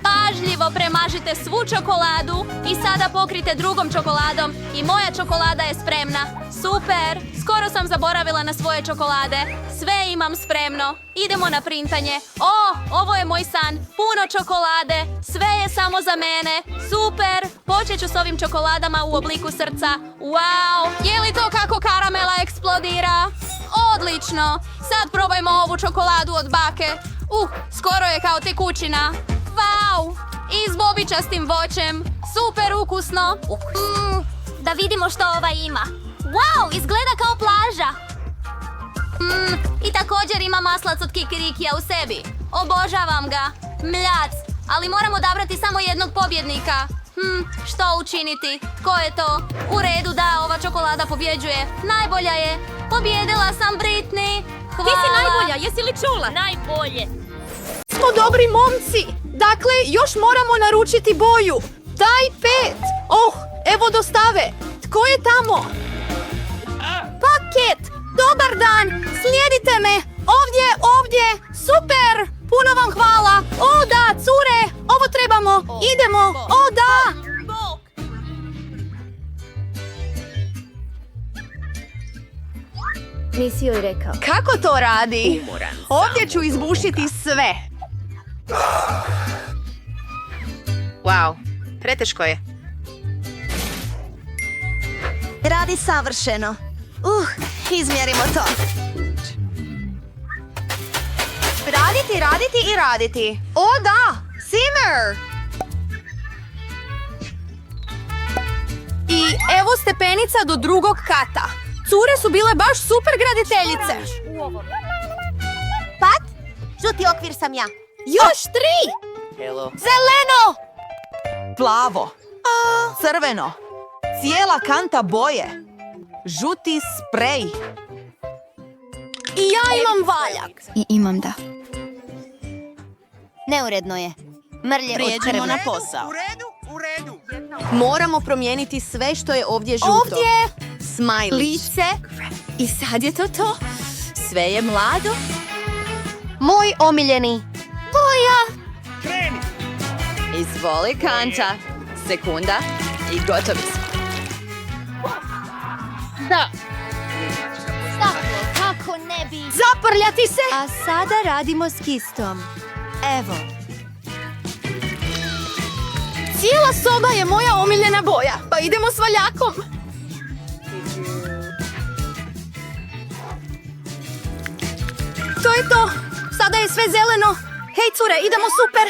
Pažljivo premažite svu čokoladu i sada pokrite drugom čokoladom i moja čokolada je spremna. Super! Skoro sam zaboravila na svoje čokolade. Sve imam spremno. Idemo na printanje. Ovo je moj san. Puno čokolade. Sve je samo za mene. Super! Počet ću s ovim čokoladama u obliku srca. Wow! Je li to kako karamela eksplodira? Odlično! Sad probajmo ovu čokoladu od bake. Skoro je kao tekućina. Wow! I s bobičastim voćem. Super ukusno. Da vidimo što ova ima. Wow! Izgleda kao plaža. I također ima maslac od kikirikija u sebi. Obožavam ga. Mljac. Ali moramo odabrati samo jednog pobjednika. Što učiniti? Tko je to? U redu, da, ova čokolada pobjeđuje. Najbolja je. Pobjedila sam Britney. Hvala. Ti si najbolja, jesi li čula? Najbolje. Smo dobri momci. Dakle, još moramo naručiti boju. Daj 5. Evo dostave. Tko je tamo? Paket. Dobar dan. Slijedite me. Ovdje. Super. Puno vam hvala. Da, cure. Ovo trebamo. Idemo. Da. Nisi joj rekao. Kako to radi? Ovdje ću izbušiti sve. Wow, preteško je. Radi savršeno. Izmjerimo to. Raditi, raditi i raditi. O da, simmer! I evo stepenica do drugog kata. Cure su bile baš super graditeljice. Pat, žuti okvir sam ja. Još 3! Zeleno! Plavo. Crveno. Cijela kanta boje. Žuti sprej. I ja imam valjak. I imam da. Neuredno je. Mrlje od krvi. na posao. Moramo promijeniti sve što je ovdje žuto. Ovdje! Smajlić. Lice. I sad je to. Sve je mlado. Moj omiljeni. Boja! Izvoli kanta. Sekunda i gotovi smo. Kako ne bi... Zaprljati se! A sada radimo s kistom. Evo. Cijela soba je moja omiljena boja. Pa idemo s valjakom. To je to. Sada je sve zeleno. Hej, cure, idemo super.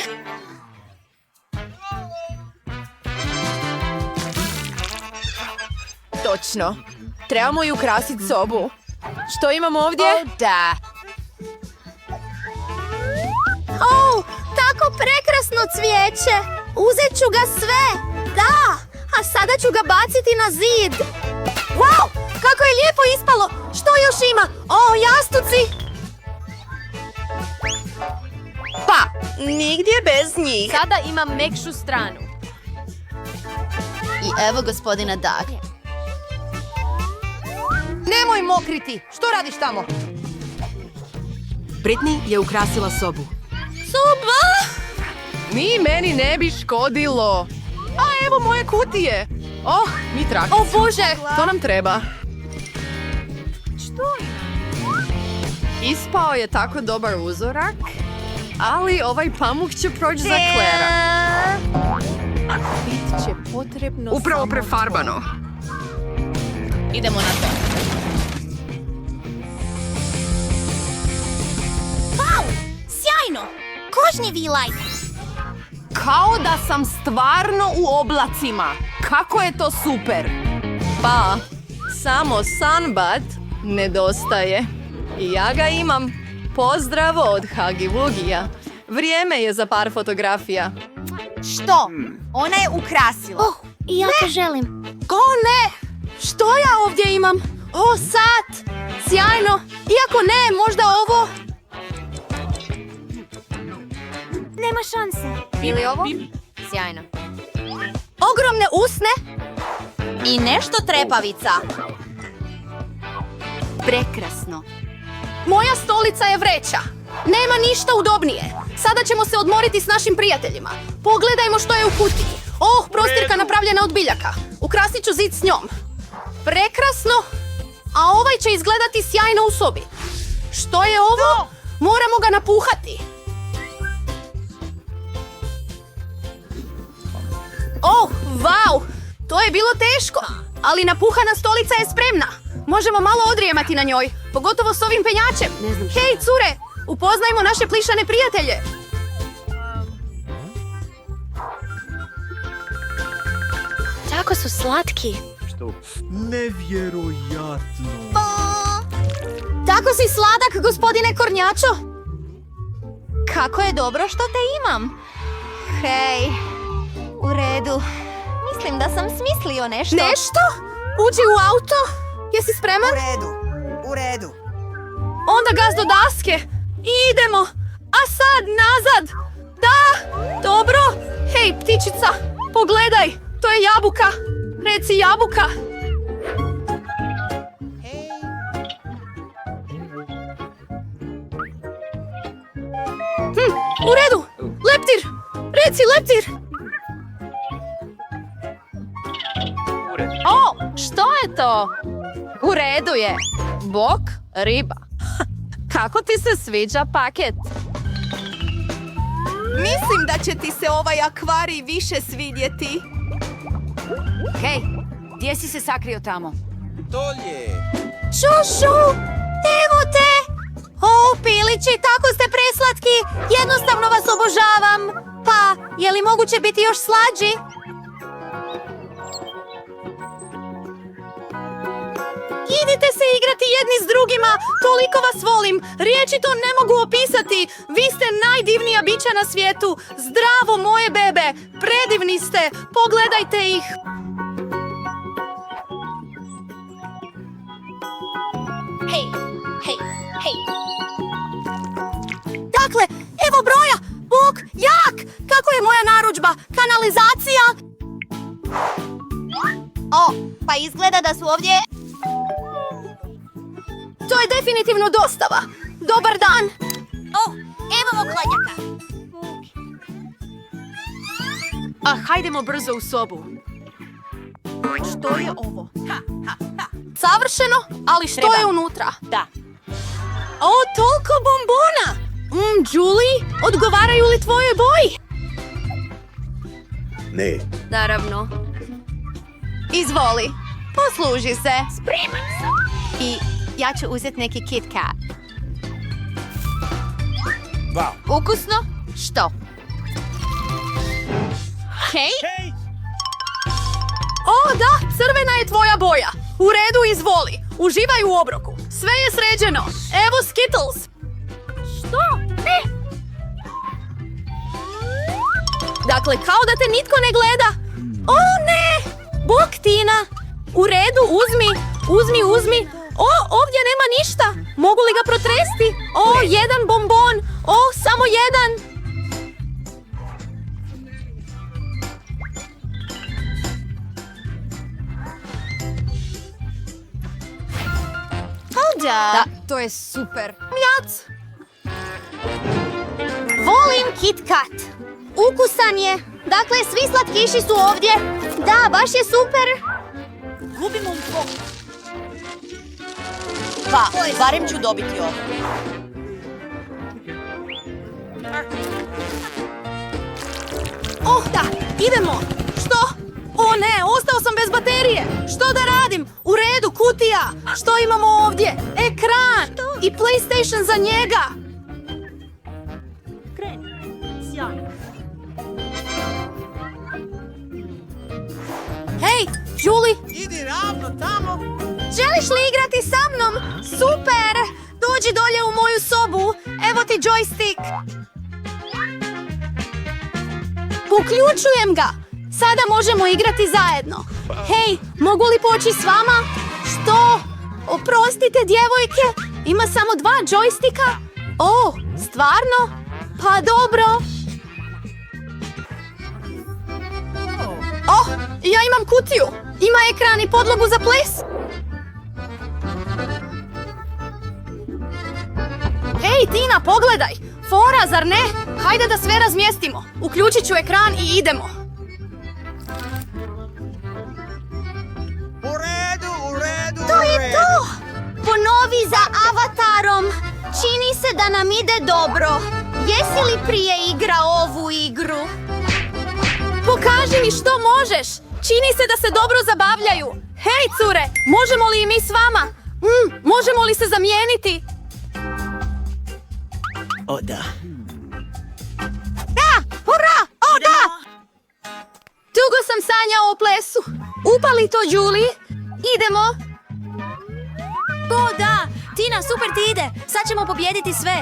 Točno. Trebamo i ukrasiti sobu. Što imamo ovdje? Da. Oh, tako prekrasno cvijeće. Uzet ću ga sve. Da, a sada ću ga baciti na zid. Wow, kako je lijepo ispalo. Što još ima? O, jastuci. Pa, nigdje bez njih. Sada imam mekšu stranu. I evo gospodina Dag. Nemoj mokriti. Što radiš tamo? Britney je ukrasila sobu. Soba! Ni meni ne bi škodilo. A evo moje kutije. Oh, mi trakicu. O Bože! To nam treba. Što? Ispao je tako dobar uzorak, ali ovaj pamuk će proći za Clara. Bit će potrebno upravo prefarbano. Idemo na to. Wow! Sjajno! Kožni vilaj. Kao da sam stvarno u oblacima. Kako je to super! Pa, samo sunbat nedostaje. I ja ga imam. Pozdrav od Hagi Wugija. Vrijeme je za par fotografija. Što? Ona je ukrasila. Oh, i ja to želim. O ne! Što ja ovdje imam? O, sat! Sjajno! Iako ne, možda ovo? Nema šanse. Ili ovo? Sjajno. Ogromne usne? I nešto trepavica. Prekrasno. Moja stolica je vreća. Nema ništa udobnije. Sada ćemo se odmoriti s našim prijateljima. Pogledajmo što je u kutiji. Oh, prostirka napravljena od biljaka. Ukrasit ću zid s njom. Prekrasno. A ovaj će izgledati sjajno u sobi. Što je ovo? Moramo ga napuhati. Oh, wow! To je bilo teško. Ali napuhana stolica je spremna. Možemo malo odrijemati na njoj. Pogotovo s ovim penjačem. Hej, cure! Upoznajmo naše plišane prijatelje. Tako su slatki. Nevjerojatno. Tako si sladak, gospodine Kornjačo. Kako je dobro što te imam. Hej, u redu. Mislim da sam smislio nešto. Nešto? Uđi u auto. Jesi spreman? U redu. Onda gaz do daske. I idemo. A sad nazad. Da, dobro. Hej, ptičica, pogledaj. To je jabuka. Reci jabuka. U redu. Leptir. Reci leptir. O, što je to? U redu je. Bok, riba. Kako ti se sviđa paket? Mislim da će ti se ovaj akvarij više svidjeti. Hej, gdje si se sakrio tamo? Dolje. Šušu, evo te. O, pilići, tako ste preslatki. Jednostavno vas obožavam. Pa, je li moguće biti još slađi? Idite se igrati jedni s drugima, toliko vas volim. Riječi to ne mogu opisati. Vi ste najdivnija bića na svijetu. Zdravo, moje bebe. Predivni ste. Pogledajte ih. Hej, hej, hej. Dakle, evo broja. Bog, jak. Kako je moja narudžba? Kanalizacija? O, pa izgleda da su ovdje... To je definitivno dostava. Dobar dan. O, evo mog hladnjaka. Hajdemo brzo u sobu. Što je ovo? Savršeno, ali što je unutra? Da. O, toliko bombona! Julie, odgovaraju li tvojoj boji? Ne. Naravno. Izvoli, posluži se. Spreman sam. I ja ću uzeti neki Kit Kat. Wow. Ukusno? Što? Hej? O, da, crvena je tvoja boja. U redu, izvoli. Uživaj u obroku. Sve je sređeno. Evo Skittles. Što? Ne. Dakle, kao da te nitko ne gleda. O, ne. Bok, Tina. U redu, uzmi. O, ovdje nema ništa. Mogu li ga protresti? O, jedan bombon. O, samo jedan. Da, to je super. mljac. Volim Kit Kat. Ukusan je. Dakle, svi slatkiši su ovdje. Da, baš je super. Gubim umko. Pa, barem ću dobiti ovo. Oh, da, idemo. Što? O ne, ostao sam bez baterije. Što da radim? U redu, kutija. Što imamo ovdje? Ekran. I PlayStation za njega. Hej, Julie. Idi ravno tamo. Želiš li igrati sa mnom? Super! Dođi dolje u moju sobu. Evo ti joystick. Uključujem ga. Sada možemo igrati zajedno. Hej, mogu li poći s vama? Što? Oprostite, djevojke. Ima samo 2 joysticka? O, stvarno? Pa dobro. Oh, ja imam kutiju. Ima ekran i podlogu za ples. Hej, Tina, pogledaj! Fora, zar ne? Hajde da sve razmjestimo. Uključit ću ekran i idemo. U redu. To je to! Ponovi za avatarom. Čini se da nam ide dobro. Jesi li prije igrao ovu igru? Pokaži mi što možeš. Čini se da se dobro zabavljaju. Hej, cure, možemo li i mi s vama? Možemo li se zamijeniti? O da. Da! Hurra! O da! Dugo sam sanjao o plesu. Upali to, Julie. Idemo. O, da! Tina, super ti ide! Sad ćemo pobijediti sve!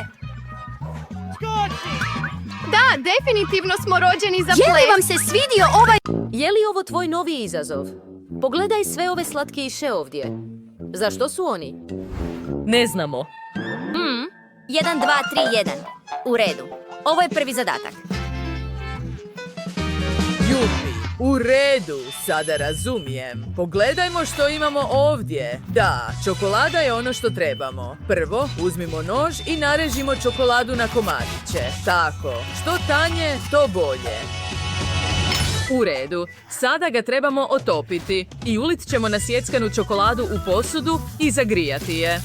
Da, definitivno smo rođeni za ples. Je li vam se svidio ovaj... Je li ovo tvoj novi izazov? Pogledaj sve ove slatkiše ovdje. Zašto su oni? Ne znamo. 1, 2, 3, 1. U redu. Ovo je prvi zadatak. Jupi, u redu, sada razumijem. Pogledajmo što imamo ovdje. Da, čokolada je ono što trebamo. Prvo, uzmimo nož i narežimo čokoladu na komadiće. Tako, što tanje, to bolje. U redu, sada ga trebamo otopiti i ulit ćemo na sjeckanu čokoladu u posudu i zagrijati je.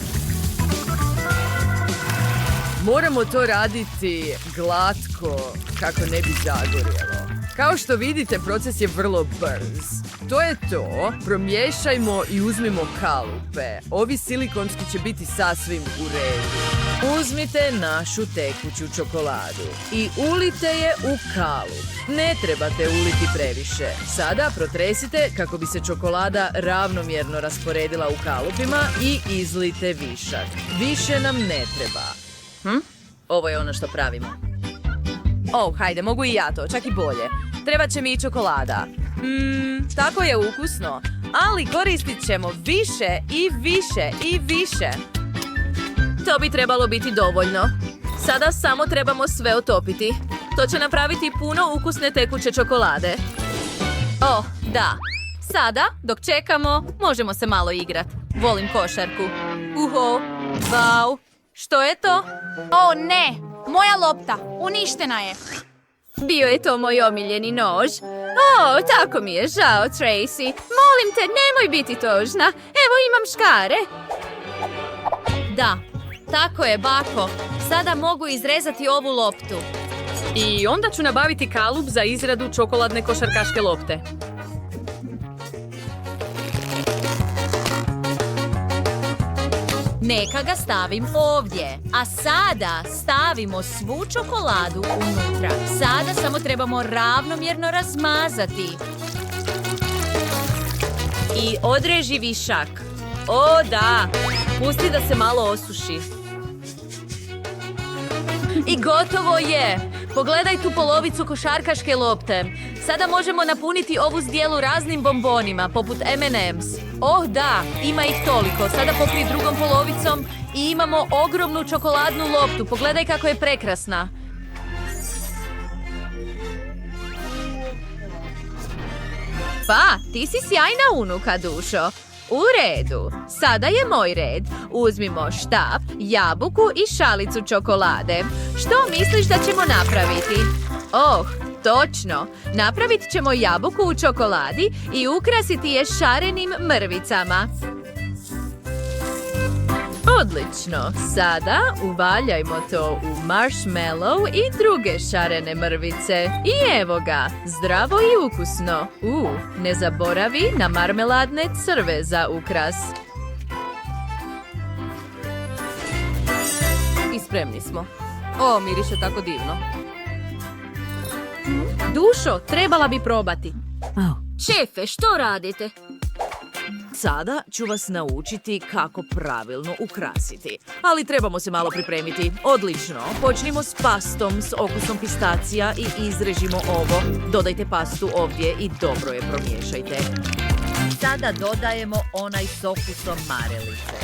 Moramo to raditi glatko, kako ne bi zagorjelo. Kao što vidite, proces je vrlo brz. To je to, promiješajmo i uzmimo kalupe. Ovi silikonski će biti sasvim u redu. Uzmite našu tekuću čokoladu i ulite je u kalup. Ne trebate uliti previše. Sada protresite kako bi se čokolada ravnomjerno rasporedila u kalupima i izlijte višak. Više nam ne treba. Ovo je ono što pravimo. Hajde, mogu i ja to, čak i bolje. Treba će mi i čokolada. Tako je ukusno, ali koristit ćemo više i više i više. To bi trebalo biti dovoljno. Sada samo trebamo sve otopiti. To će napraviti puno ukusne tekuće čokolade. Da. Sada, dok čekamo, možemo se malo igrat. Volim košarku. Wow. Što je to? O ne, moja lopta, uništena je. Bio je to moj omiljeni nož. Tako mi je žao, Tracy. Molim te, nemoj biti tužna. Evo imam škare. Da, tako je, bako. Sada mogu izrezati ovu loptu. I onda ću nabaviti kalup za izradu čokoladne košarkaške lopte. Neka ga stavim ovdje. A sada stavimo svu čokoladu unutra. Sada samo trebamo ravnomjerno razmazati. I odreži višak. Da, pusti da se malo osuši. I gotovo je! Pogledaj tu polovicu košarkaške lopte. Sada možemo napuniti ovu zdjelu raznim bombonima, poput M&M's. Da, ima ih toliko. Sada pokrij drugom polovicom i imamo ogromnu čokoladnu loptu. Pogledaj kako je prekrasna. Ti si sjajna unuka, dušo. U redu. Sada je moj red. Uzmimo štap, jabuku i šalicu čokolade. Što misliš da ćemo napraviti? Točno. Napravit ćemo jabuku u čokoladi i ukrasiti je šarenim mrvicama. Odlično. Sada uvaljajmo to u marshmallow i druge šarene mrvice. I evo ga, zdravo i ukusno. Ne zaboravi na marmeladne crve za ukras. I spremni smo. Miriše tako divno. Dušo, trebala bi probati. Šefe, što radite? Sada ću vas naučiti kako pravilno ukrasiti. Ali trebamo se malo pripremiti. Odlično. Počnimo s pastom s okusom pistacija i izrežimo ovo. Dodajte pastu ovdje i dobro je promiješajte. Sada dodajemo onaj s okusom marelice.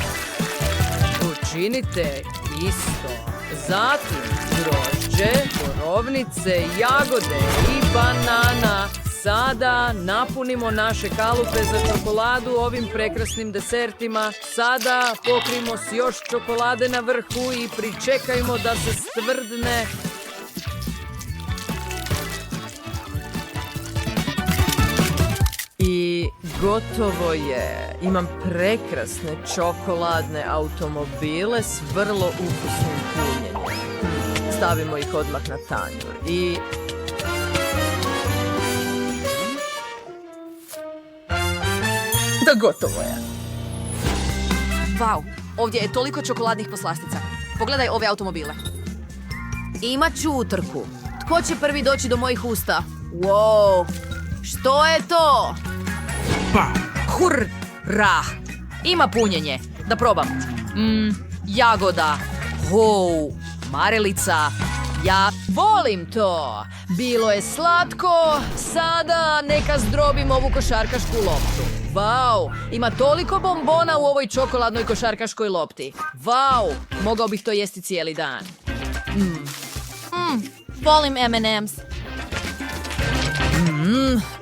Učinite isto. Zatim grožđe, borovnice, jagode i banana. Sada napunimo naše kalupe za čokoladu ovim prekrasnim desertima. Sada pokrijmo s još čokolade na vrhu i pričekajmo da se stvrdne. I gotovo je. Imam prekrasne čokoladne automobile s vrlo ukusnim punjenjem. Stavimo ih odmah na tanjur i... Da, gotovo je. Wow, ovdje je toliko čokoladnih poslastica. Pogledaj ove automobile. Imat ću utrku. Tko će prvi doći do mojih usta? Wow, što je to? Hurra! Ima punjenje. Da probam. Jagoda. Wow, marelica. Ja volim to. Bilo je slatko. Sada neka zdrobim ovu košarkašku loptu. Wow, ima toliko bombona u ovoj čokoladnoj košarkaškoj lopti. Wow, mogao bih to jesti cijeli dan. Volim M&M's.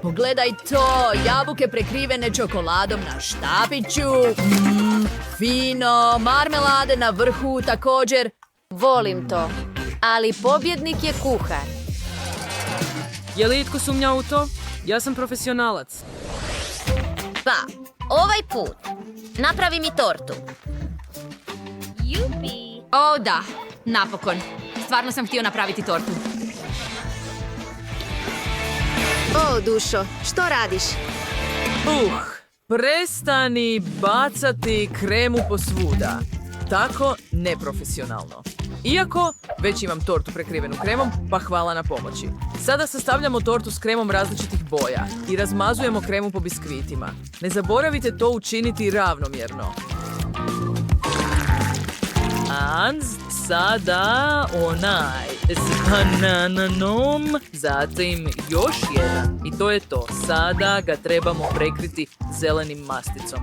Pogledaj to, jabuke prekrivene čokoladom na štapiću. Fino, marmelade na vrhu također. Volim to. Ali pobjednik je kuhar. Je li itko sumnjao u to? Ja sam profesionalac. Ovaj put napravi mi tortu. Da, napokon. Stvarno sam htio napraviti tortu. Dušo, što radiš? Prestani bacati kremu posvuda. tako neprofesionalno. Iako, već imam tortu prekrivenu kremom, pa hvala na pomoći. Sada sastavljamo tortu s kremom različitih boja i razmazujemo kremu po biskvitima. Ne zaboravite to učiniti ravnomjerno. A sada onaj s banananom, zatim još jedan. I to je to. Sada ga trebamo prekriti zelenim masticom.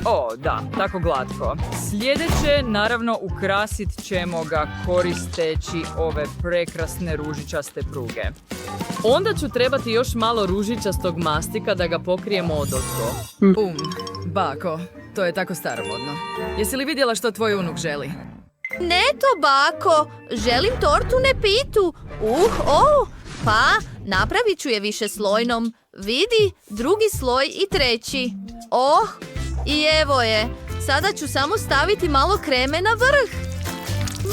O, da, tako glatko. Sljedeće, naravno, ukrasit ćemo ga koristeći ove prekrasne ružičaste pruge. Onda ću trebati još malo ružičastog mastika da ga pokrijemo odozgo. Bako, to je tako staromodno. Jesi li vidjela što tvoj unuk želi? Neto, bako, želim tortu nepitu. Pa, napravit ću je višeslojnom. Vidi, drugi sloj i treći. I evo je. Sada ću samo staviti malo kreme na vrh.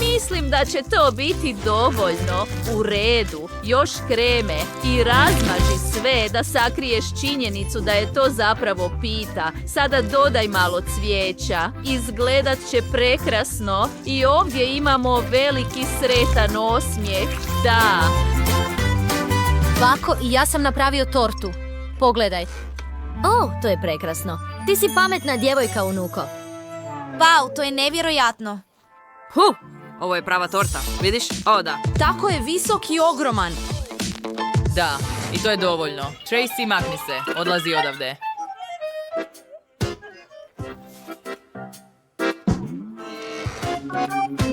Mislim da će to biti dovoljno. U redu, još kreme i razmaži sve da sakriješ činjenicu da je to zapravo pita. Sada dodaj malo cvijeća. Izgledat će prekrasno i ovdje imamo veliki sretan osmijeh. Da. Bako i ja sam napravio tortu. Pogledaj. To je prekrasno. Ti si pametna djevojka, unuko. Wow, to je nevjerojatno. Ovo je prava torta, vidiš? O, da. Tako je visok i ogroman. Da, i to je dovoljno. Tracy, makni se. Odlazi odavde.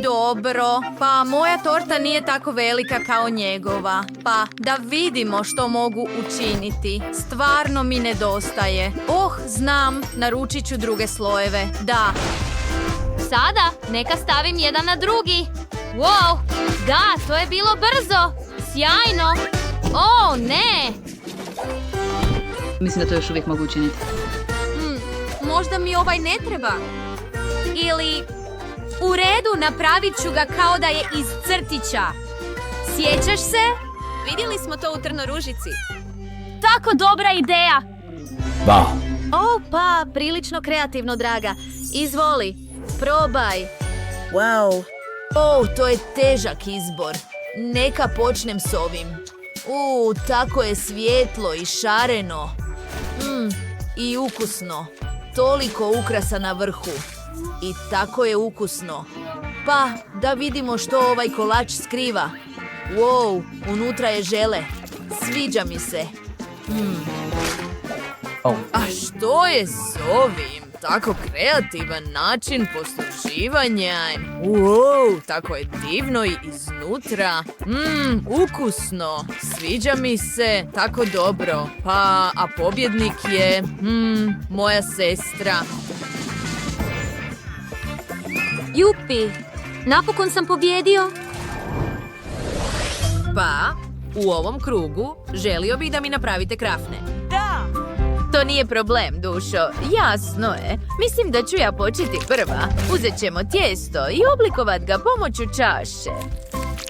Dobro, pa moja torta nije tako velika kao njegova. Pa da vidimo što mogu učiniti. Stvarno mi nedostaje. Znam, naručit ću druge slojeve. Da. Sada, neka stavim jedan na drugi. Wow, da, to je bilo brzo. Sjajno. Ne. Mislim da to još uvijek mogu učiniti. Možda mi ovaj ne treba. Ili, u redu, napravit ću ga kao da je iz crtića. Sjećaš se? Vidjeli smo to u Trnoružici. Tako dobra ideja. Da. Pa, prilično kreativno, draga. Izvoli, probaj. Wow. To je težak izbor. Neka počnem s ovim. Tako je svijetlo i šareno. I ukusno. Toliko ukrasa na vrhu. I tako je ukusno. Pa, da vidimo što ovaj kolač skriva. Wow, unutra je žele. Sviđa mi se. A što je s ovim? Tako kreativan način posluživanja. Wow, tako je divno i iznutra. Ukusno. Sviđa mi se. Tako dobro. Pa, a pobjednik je... moja sestra. Jupi, napokon sam pobjedio. Pa, u ovom krugu želio bih da mi napravite krafne. To nije problem, dušo. Jasno je. Mislim da ću ja početi prva. Uzet ćemo tijesto i oblikovat ga pomoću čaše.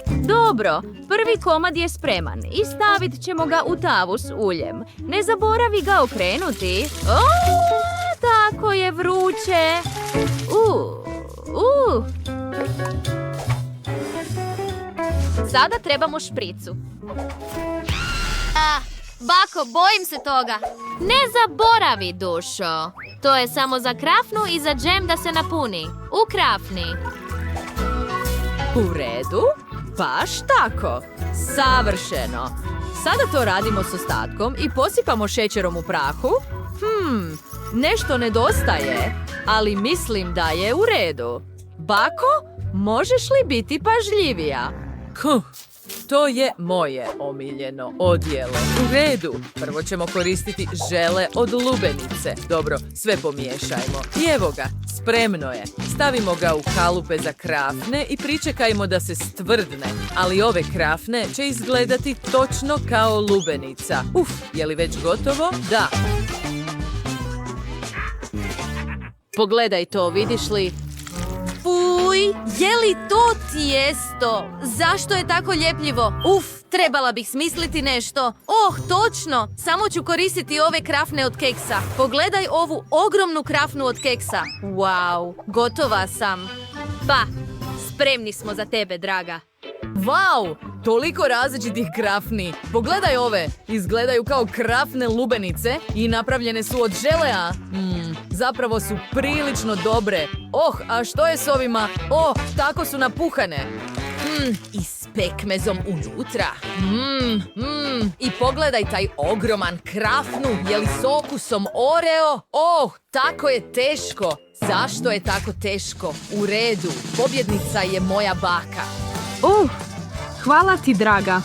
Dobro, prvi komad je spreman i stavit ćemo ga u tavu s uljem. Ne zaboravi ga okrenuti. Tako je vruće. Sada trebamo špricu. Bako, bojim se toga. Ne zaboravi, dušo. To je samo za krafnu i za džem da se napuni. U krafni. U redu? Baš tako. Savršeno. Sada to radimo s ostatkom i posipamo šećerom u prahu. Nešto nedostaje, ali mislim da je u redu. Bako, možeš li biti pažljivija? To je moje omiljeno odjelo. U redu. Prvo ćemo koristiti žele od lubenice. Dobro, sve pomiješajmo. I evo ga, spremno je. Stavimo ga u kalupe za krafne i pričekajmo da se stvrdne. Ali ove krafne će izgledati točno kao lubenica. Je li već gotovo? Da. Pogledaj to, vidiš li? Uj, je li to tijesto? Zašto je tako ljepljivo? Uf, trebala bih smisliti nešto. Oh, točno! Samo ću koristiti ove krafne od keksa. Pogledaj ovu ogromnu krafnu od keksa. Wow, gotova sam. Pa, spremni smo za tebe, draga. Wow, toliko različitih krafni. Pogledaj ove, izgledaju kao krafne lubenice i napravljene su od želea. Zapravo su prilično dobre. Oh, a što je s ovima? Oh, tako su napuhane. I s pekmezom unutra. I pogledaj taj ogroman krafnu, je li s okusom Oreo? Oh, tako je teško. Zašto je tako teško? U redu, pobjednica je moja baka. Hvala ti, draga.